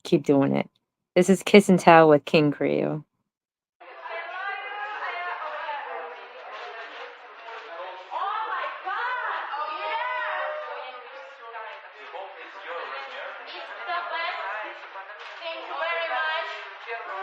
keep doing it. This is Kiss and Tell with King Creole. Thank you very much.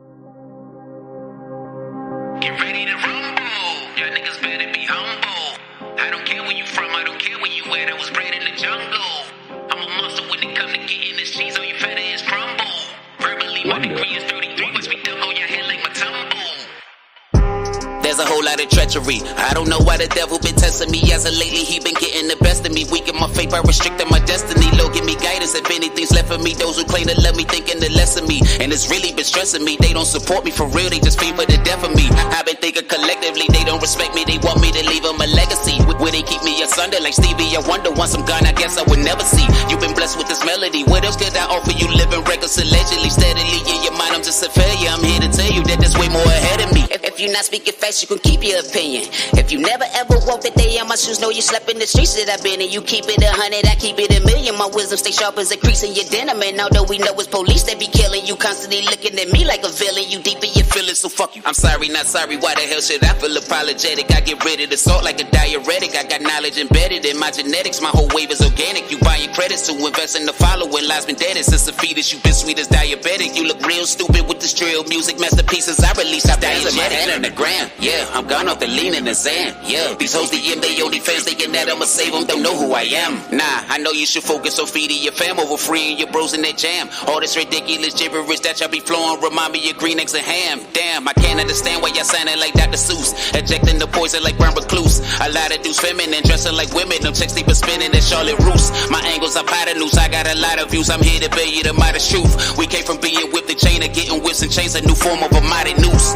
There's a whole lot of treachery. I don't know why the devil been testing me. As of lately, he been getting the best of me. Weak in my faith, I restricting my destiny. Lord, give me guidance if anything's left of me. Those who claim to love me, thinking the less of me. And it's really been stressing me. They don't support me for real, they just feed for the death of me. I've been thinking collectively, they don't respect me. They want me to leave them a legacy. Where they keep me asunder like Stevie. I wonder once I'm gone, I guess I would never see. You've been blessed with this melody. What else could I offer you? Living records allegedly, steadily in your mind. I'm just a failure. I'm here to tell you that there's way more ahead of me. If you're not speaking facts, you can keep your opinion. If you never ever walked a day on my shoes, know you slept in the streets that I've been in. You keep it 100, I keep it 1,000,000. My wisdom stay sharp as a crease in your denim. And although we know it's police that be killing you, constantly looking at me like a villain. You deep in your feelings, so fuck you. I'm sorry, not sorry. Why the hell should I feel apologetic? I get rid of the salt like a diuretic. I got knowledge embedded in my genetics. My whole wave is organic. You buying credits to invest in the following. Lies been dead since the fetus. You been sweet as diabetic. You look real stupid with this drill music masterpieces I release. I dance my head on the ground. Yeah, I'm gone off the lean in the sand. Yeah, these hoes DM they only fans thinking that I'ma save them. Don't know who I am. Nah, I know you should focus on feeding your fam over freeing your bros in that jam. All this ridiculous gibberish that y'all be flowing remind me of green eggs and ham. Damn, I can't understand why y'all sounding like Dr. Seuss, ejecting the poison like brown recluse. A lot of dudes feminine, dressing like women. Them checks they been spinning at Charlotte Roos. My angles are hypotenuse. I got a lot of views. I'm here to bear you the modest truth. We came from being whipped and chain to getting whips and chains, a new form of a mighty noose.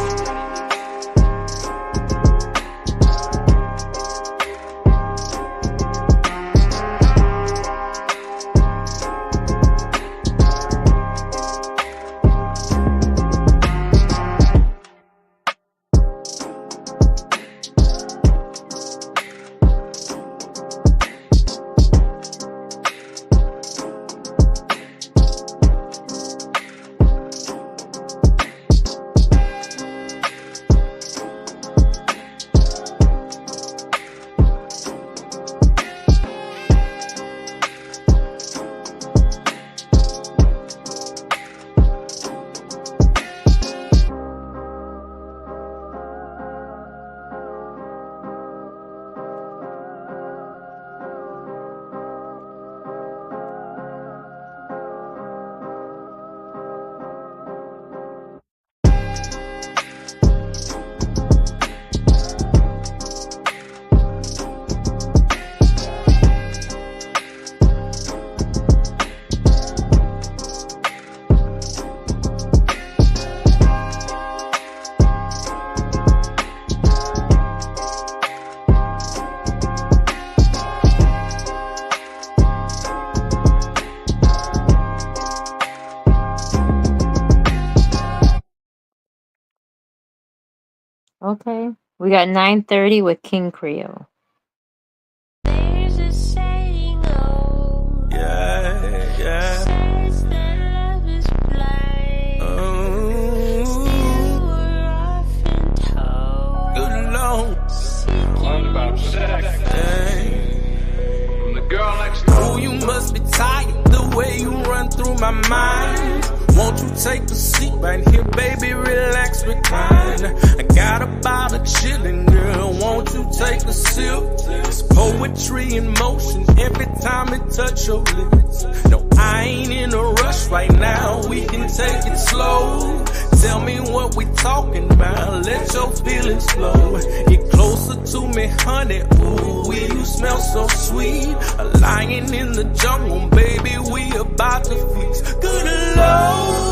Okay. We got 9:30 with King Creole. Oh, you must be tired the way you run through my mind. Won't you take a seat right here, baby? Relax, recline. I got a bottle chillin', girl. Won't you take a sip? It's poetry in motion every time it touch your lips. No, I ain't in a rush right now. We can take it slow. Tell me what we talking about. Let your feelings flow. Get closer to me, honey. Ooh, you smell so sweet. A lion in the jungle, baby. We about to feast. Good Lord.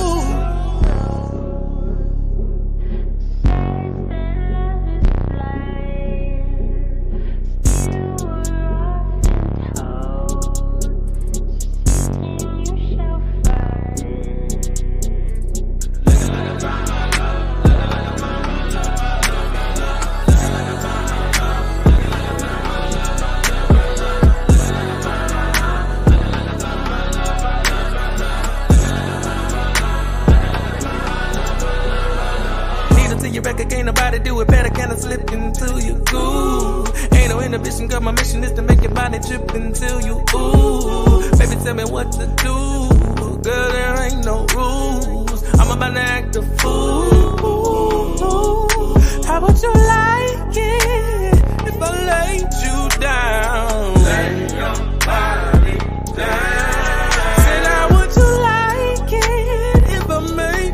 Ain't nobody do it better, kinda slip into your groove. Ain't no inhibition, cause my mission is to make your body trip until you ooh. Baby, tell me what to do, girl, there ain't no rules. I'm about to act a fool. How would you like it if I laid you down? Lay your body down. Said how would you like it if I made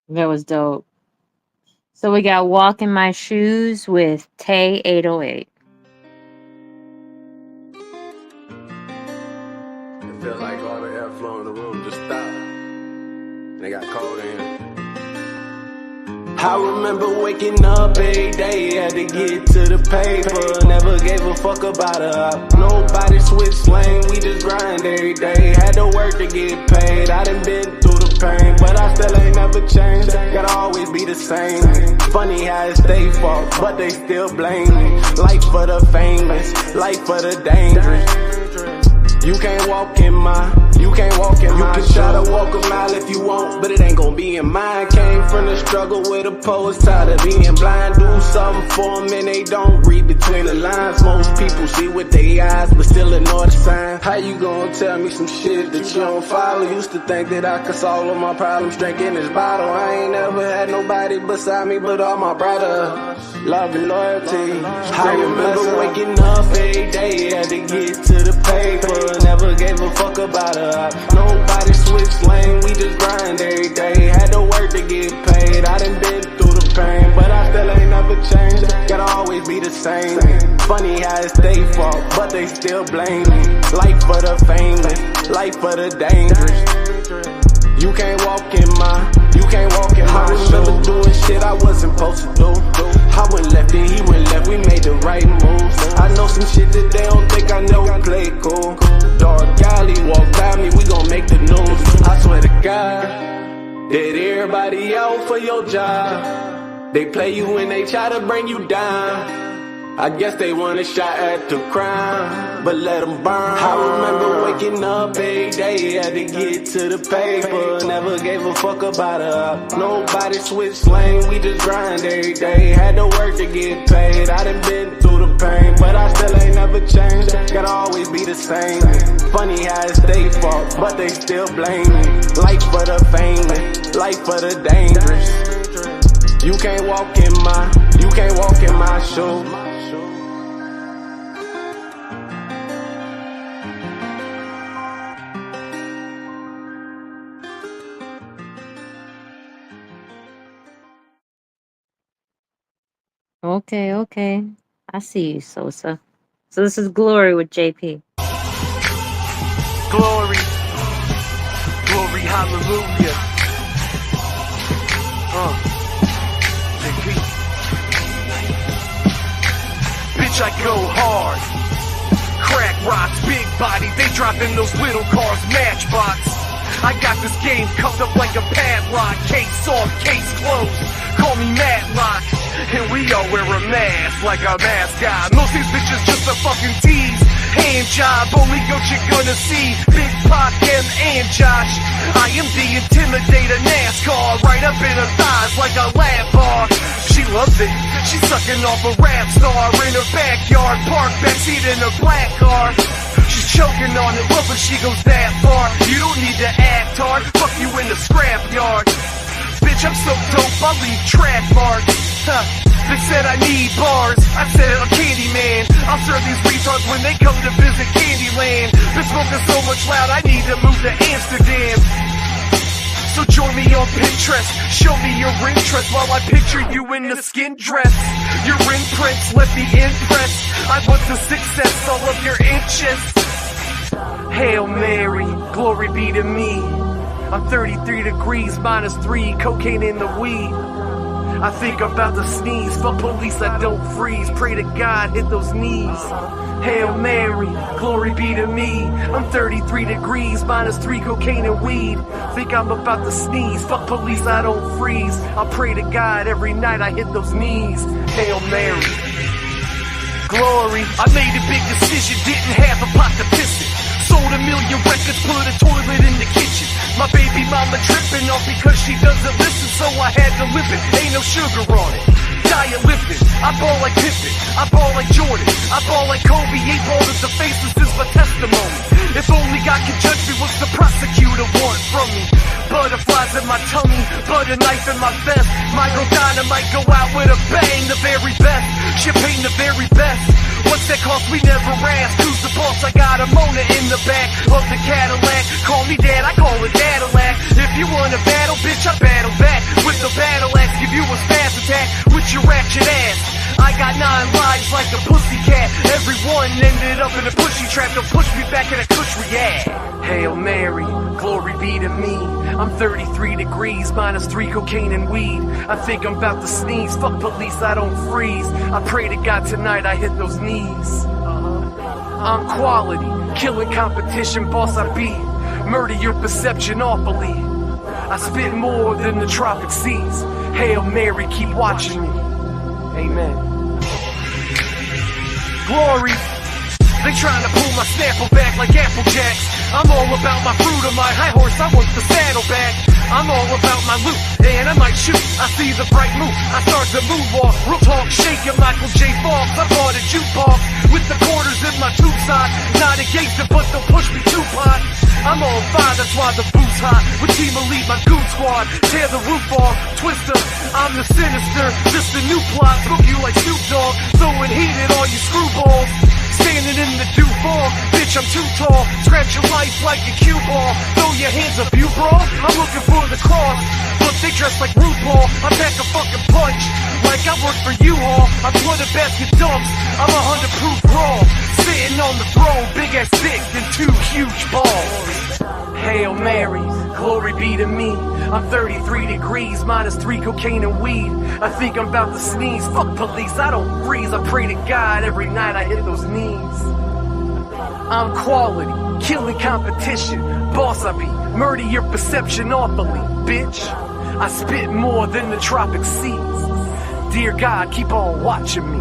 That was dope. So we got Walk in My Shoes with Tay 808. It felt like all the airflow in the room just stopped. They got cold in. I remember waking up every day, had to get to the paper. Never gave a fuck about her. Nobody switched lane, we just grind every day. Had to work to get paid. I done been through the pain, but I still ain't never changed. Gotta always be the same. Funny how it stay fault, but they still blame me. Life for the famous, life for the dangerous. You can't walk in my shoes. You can try to walk a mile if you want, but it ain't gonna be in mine. Came from the struggle with a post, tired of being blind. Do something for them and they don't read between the lines. Most people see with their eyes, but still ignore the sign. How you gonna tell me some shit that you don't follow? Used to think that I could solve all my problems drinking this bottle. I ain't never had nobody beside me but all my brothers. Love and loyalty. I remember waking up every day, had to get to the paper. Never gave a fuck about her. Nobody switched lane, we just grind every day. Had to work to get paid. I done been through the pain, but I still ain't never changed. Gotta always be the same. Funny how it's their fault, but they still blame me. Life for the famous, life for the dangerous. You can't walk in my I remember doing shit I wasn't supposed to do. I went left and he went left, we made the right moves. I know some shit that they don't think I know, we play cool. Dark alley, walk by me, we gon' make the news. I swear to God, that everybody out for your job. They play you and they try to bring you down. I guess they want a shot at the crime, but let them burn. I remember waking up every day, had to get to the paper. Never gave a fuck about her. Nobody switched lane, we just grind every day. Had to work to get paid. I done been through the pain, but I still ain't never changed. Gotta always be the same. Funny how it's their fault, but they still blame me. Life for the famous, life for the dangerous. You can't walk in my shoes. Okay. I see you, Sosa. So this is Glory with JP. Glory, hallelujah. JP. Bitch, I go hard. Crack rocks, big body, they driving those little cars, matchbox. I got this game cuffed up like a padlock. Case off, case closed. Call me Matlock. And we all wear a mask like a mascot. Most these bitches just a fucking tease. Hand job, only goat you're gonna see. Big Pac, M, and Josh. I am the Intimidator NASCAR. Right up in her thighs like a lap bar. She loves it. She's sucking off a rap star in her backyard. Park backseat in her black car. She's choking on it, love when she goes that far. You don't need to act hard. Fuck you in the scrap yard. Bitch, I'm so dope, I leave track marks. They said I need bars. I said I'm Candyman. I'll serve these retards when they come to visit Candyland. Been smoking so much loud, I need to move to Amsterdam. So join me on Pinterest. Show me your interest while I picture you in a skin dress. Your imprints left me impressed. I want the success, all of your inches. Hail Mary, glory be to me. I'm 33 degrees, -3, cocaine in the weed. I think about to sneeze, fuck police, I don't freeze. Pray to God, hit those knees. Hail Mary, glory be to me. I'm 33 degrees, -3, cocaine and weed. Think I'm about to sneeze, fuck police, I don't freeze. I pray to God every night, I hit those knees. Hail Mary, glory. I made a big decision, didn't have a pot to piss in. Sold 1 million records, put a toilet in the kitchen. My baby mama tripping off because she doesn't listen, so I had to live it. Ain't no sugar on it. Diet lifting. I ball like Pippen. I ball like Jordan. I ball like Kobe. 8 balls in the face, this is my testimony. If only God could judge me, what's the prosecutor want from me? Butterflies in my tummy, butter knife in my vest. My Dynamite go out with a bang, the very best. Champagne, the very best. What's That cost we never asked. Who's the boss? I got a Mona in the back of the Cadillac. Call me dad, I call it Cadillac. If you want a battle, bitch, I battle back with the battle axe. Give you a spaz attack with your ratchet ass. I got 9 lives like a pussycat. Everyone ended up in a pushy trap. Don't push me back in a cush react. Hail Mary, glory be to me. I'm 33 degrees, -3 cocaine and weed. I think I'm about to sneeze. Fuck police, I don't freeze. I pray to God tonight I hit those knees. I'm quality, killing competition, boss I be. Murder your perception awfully. I spit more than the tropic seas. Hail Mary, keep watching me. Amen. Glory. They trying to pull my snapple back like Applejacks. I'm all about my fruit of my high horse, I want the saddle back. I'm all about my loot, and I might shoot. I see the bright moon, I start the moonwalk. Real talk, shaking Michael J. Fox. I bought a jukebox with the quarters in my tube sock. Not a gangster, but they'll push me too pot. I'm on fire, that's why the booth's hot. With Team Elite, my goon squad. Tear the roof off, Twister, I'm the sinister. Just a new plot, smoke you like Snoop Dogg. Throwing heat at all you screwballs. Standing in the dew fog, bitch, I'm too tall. Scratch your life like a cue ball. Throw your hands up, you brawl. I'm looking for the cross, but they dress like RuPaul. I pack a fucking punch, like I work for U-Haul. I put a basket dumps, I'm 100 proof raw. Sitting on the throne, big ass dick and 2 huge balls. Hail Mary, glory be to me. I'm 33 degrees, -3 cocaine and weed. I think I'm about to sneeze. Fuck police, I don't freeze. I pray to God every night I hit those knees. I'm quality, killing competition. Boss I be, murder your perception awfully, bitch. I spit more than the tropic seas. Dear God, keep on watching me.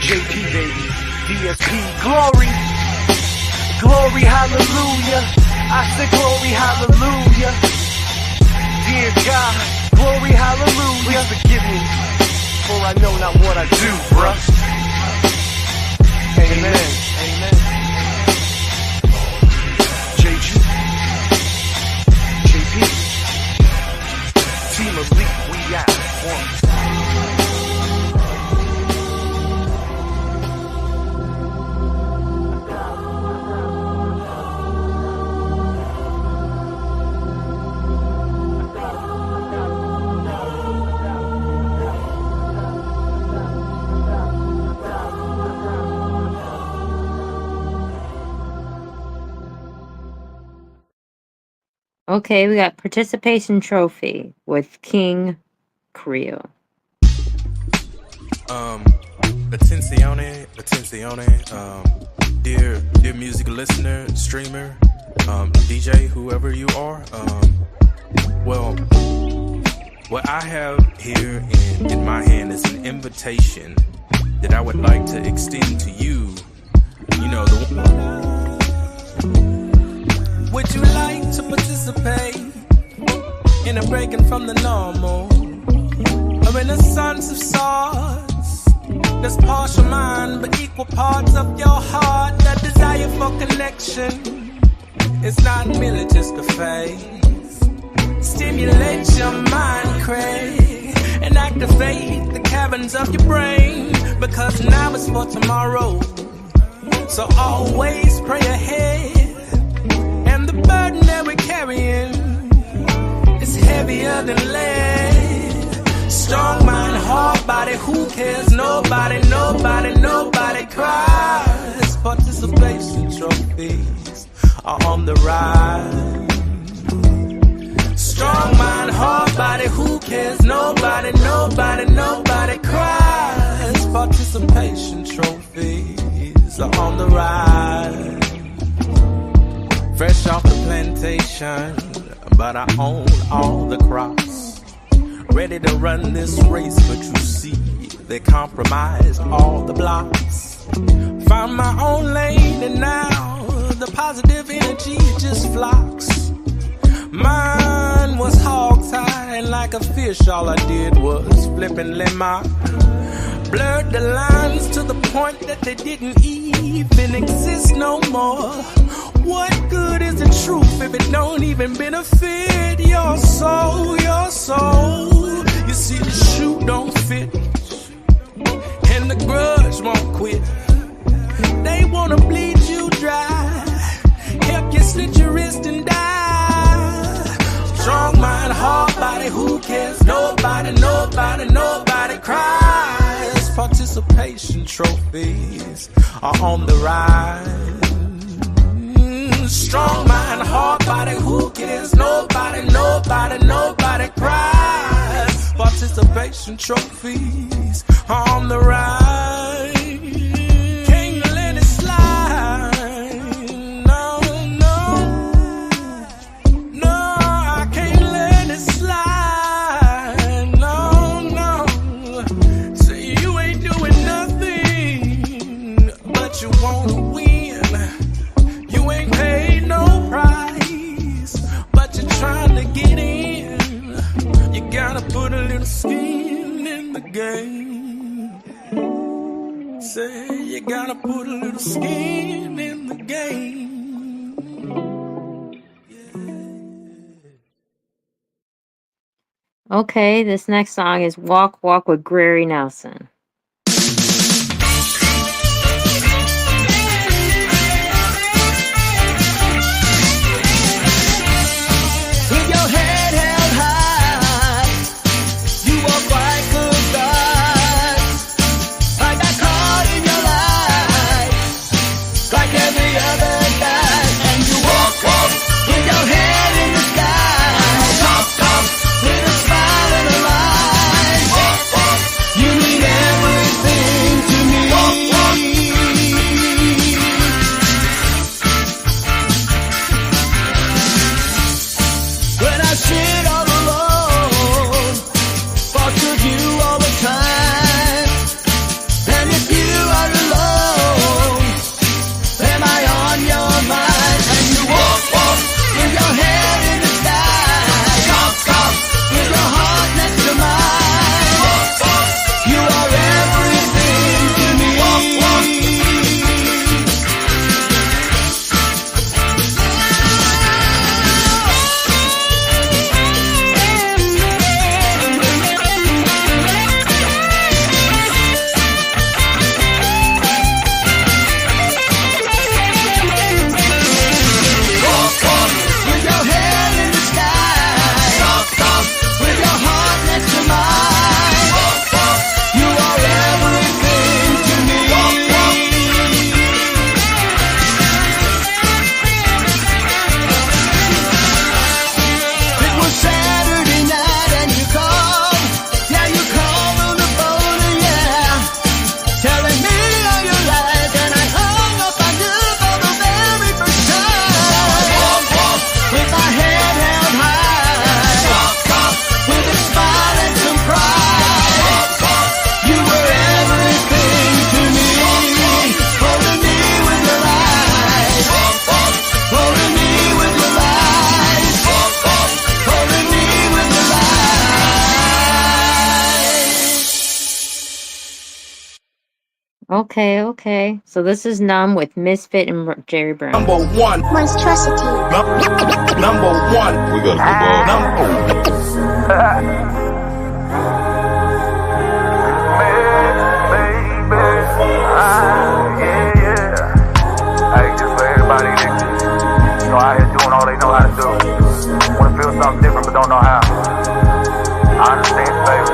JP baby, DSP, glory. Glory, hallelujah. I say glory, hallelujah. Dear God, glory, hallelujah. Please forgive me, for I know not what I do, bruh. Amen. Amen. JG. JP. Team Elite, we out. One. Okay, we got participation trophy with King Creole. Attenzione, dear music listener, streamer, DJ, whoever you are. Well, what I have here in my hand is an invitation that I would like to extend to you. You know, would you like to participate in a breaking from the normal? A renaissance of sorts that's partial mind but equal parts of your heart. That desire for connection is not merely just a phase. Stimulate your mind, crave, and activate the caverns of your brain, because now is for tomorrow. So always pray ahead. And the burden that we're carrying is heavier than lead. Strong mind, hard body, who cares? Nobody cries. Participation trophies are on the rise. Strong mind, hard body, who cares? Nobody cries. Participation trophies are on the rise. Fresh off the plantation, but I own all the crops. Ready to run this race, but you see, they compromise all the blocks. Found my own lane, and now the positive energy just flocks. Mine was hog-tied like a fish, all I did was flip and lemon. Blurred the lines to the point that they didn't even exist no more. What good is the truth if it don't even benefit your soul, your soul? You see the shoe don't fit, and the grudge won't quit. nobody, who cares? Nobody, nobody, nobody cries. Participation trophies are on the rise. Strong mind, hard body, who cares? Nobody, nobody, nobody cries. Participation trophies are on the rise. Can't let it slide. No, no. No, I can't let it slide. No, no. Say you ain't doing nothing, but you wanna win. You ain't paid no price, but you're trying to get in. You gotta put a little skin in the game. Say you gotta put a little skin in the game. Okay, this next song is Walk Walk with Gregory Nelson. With your head held high, you walk like a god. I got caught in your life, like every other guy. And you walk, walk, with your head in the sky. Talk, talk, with a smile and a lie. Walk, walk, you mean everything to me. Walk, walk. When I sit all alone, thoughts of you all the time. And if you are alone, am I on your mind? And you walk, walk, with your head in the sky. Talk, talk, with your heart next to mine. Walk, walk, you are everything to me. Walk, walk. Walk, walk, with your head in the sky. Talk, talk, with your heart next to mine. Walk, walk, you are everything to me. Walk, walk. It was Saturday night and you called. Yeah, you called on the phone, yeah. Telling me all your life and I hung up on you for the very first time. Walk, walk, with my head held high. Talk, talk, with a smile and some pride. Walk, walk, you were everything to me. Holding me with your eyes. Walk, walk, holding me with your eyes. Walk, walk, holding me with your eyes. Okay, okay. So this is Numb with Misfit and Jerry Brown. Number one. Monstrosity. Number one. We gotta go Hey, just for everybody that out here doing all they know how to do. Wanna feel something different but don't know how. I understand, baby.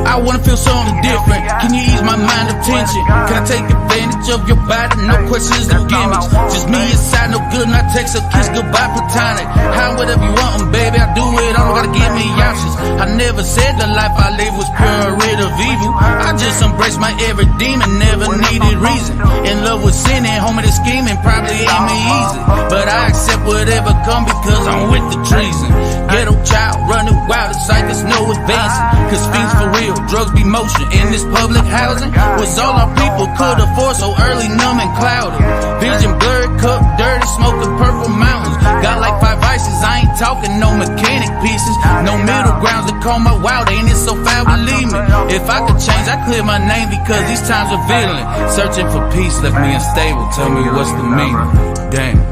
I wanna feel something different. Can you ease my mind of tension? Can I take advantage of your body? No questions, no gimmicks. Just me inside, no good, and I text a kiss goodbye platonic. How whatever you want 'em, baby, I do it. All gotta give me options. I never said the life I live was pure, rid of evil. I just embraced my every demon, never needed reason. In love with sin and home of the scheming, probably ain't me easy. But I accept whatever come because I'm with the treason. Ghetto child, running wild, it's like there's no advancing. Cause fiends for real, drugs be motion. In this public housing was all our people could afford, so early, numb and cloudy. Vision blurred, cup dirty, smoking purple mountains. Got like 5 vices, I ain't talking no mechanic pieces. No middle grounds to call my wild, ain't it so foul, believe me. If I could change, I clear my name because these times are violent. Searching for peace left me unstable, tell me what's the meaning. Damn.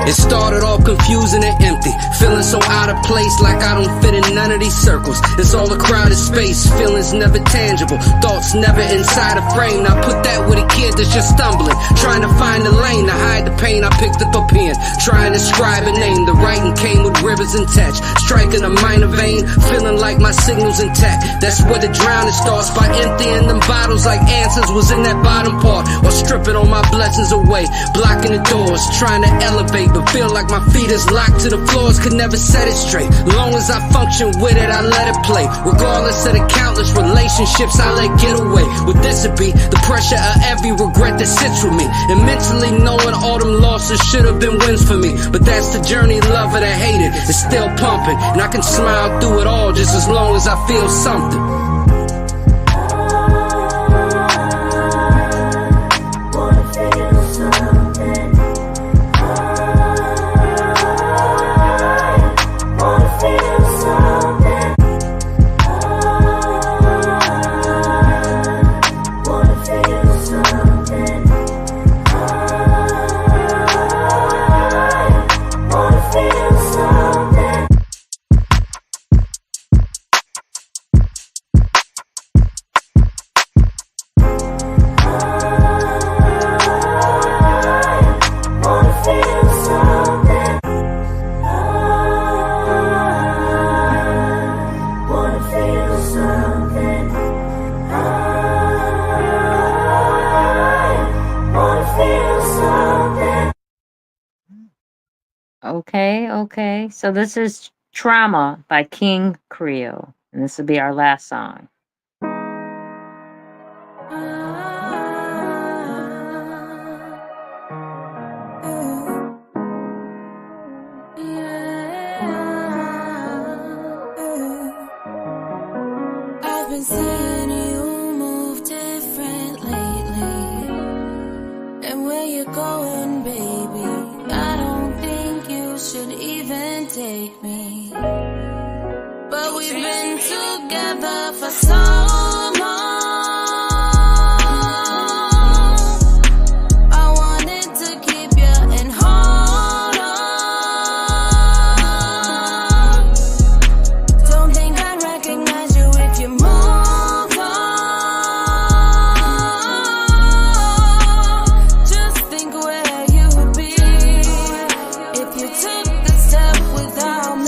It started off confusing and empty, feeling so out of place, like I don't fit in none of these circles. It's all a crowded space, feelings never tangible, thoughts never inside a frame. Now put that with a kid that's just stumbling, trying to find the lane to hide the pain. I picked up a pen, trying to scribe a name. The writing came with rivers and touch, striking a minor vein, feeling like my signal's intact. That's where the drowning starts, by emptying them bottles like answers was in that bottom part, or stripping all my blessings away, blocking the doors, trying to elevate, but feel like my feet is locked to the floors, could never set it straight. Long as I function with it, I let it play. Regardless of the countless relationships I let get away. With this it be the pressure of every regret that sits with me, and mentally knowing all them losses should have been wins for me. But that's the journey, love it or hate it, it's still pumping, and I can smile through it all just as long as I feel something. Okay. So this is Trauma by King Creole. And this will be our last song. I've been seeing you move different lately. And where you going, baby? I don't think you should even take me. But we've been together for so long. I wanted to keep you and hold on. Don't think I'd recognize you if you moved on. Just think where you would be if you took the step without me.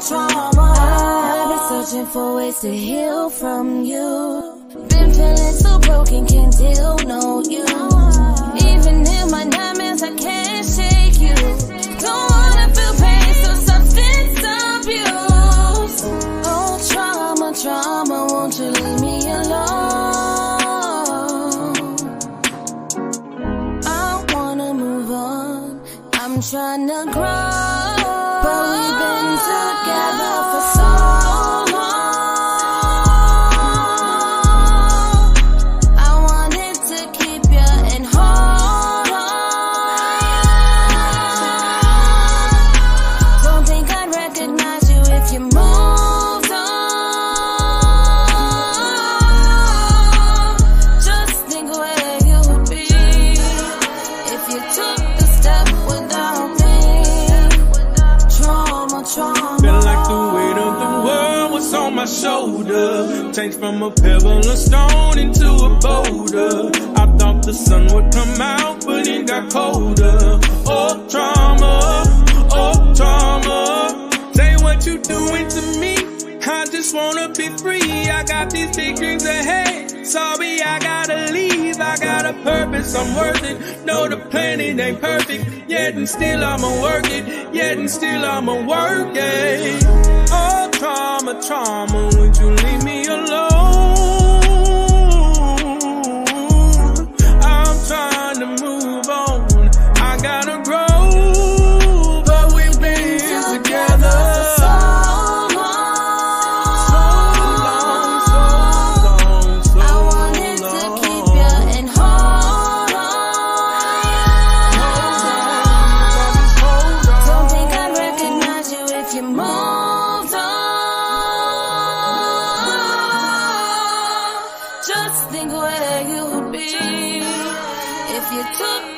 Trauma. I've been searching for ways to heal from you. Been feeling so broken, can't deal, no you. Even in my nightmares, I can't shake you. Don't wanna feel pain, so substance abuse. Oh, trauma, won't you leave me alone? I wanna move on, I'm trying to grow. But we've been together for so long. I wanted to keep you and hold on. Don't think I'd recognize you if you moved on. Just think where you would be if you took the step without me. Felt like the weight of the world was on my shoulder. Changed from a pebble of stone into a boulder. I thought the sun would come out, but it got colder. Oh, trauma. Say what you doing to me. I just wanna be free. I got these big dreams ahead. Sorry, I gotta leave. I got a purpose, I'm worth it. No, the planet ain't perfect. Yet and still I'ma work it. Yet and still I'ma work it. Oh, trauma, would you leave me alone? I'm trying to move on. I gotta grow. But we've been together.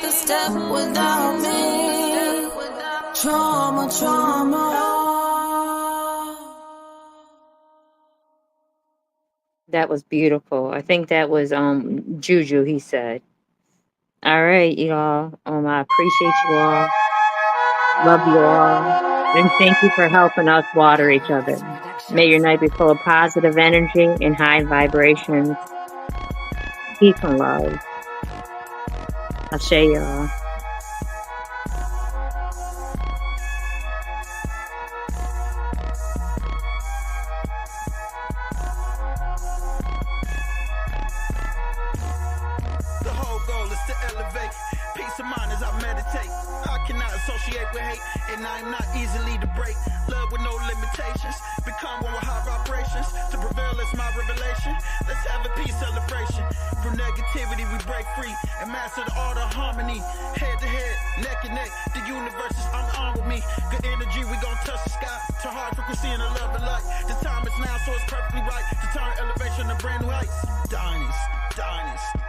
the step without me. Trauma, trauma. That was beautiful. I think that was Juju, he said. All right, y'all. I appreciate you all. Love you all. And thank you for helping us water each other. May your night be full of positive energy and high vibrations. Peace and love. I'll show y'all. The whole goal is to elevate peace of mind as I meditate. I cannot associate with hate, and I am not easily to break. Love with no limitations, become one with high vibrations. To prevail is my revelation. Let's have a peace celebration. From negativity we break free and master the art of harmony. Head to head, neck and neck, the universe is unarmed with me. Good energy, we gon' touch the sky. To high frequency and a love and light. The time is now, so it's perfectly right to turn elevation to brand new heights. Dynasty, dynasty.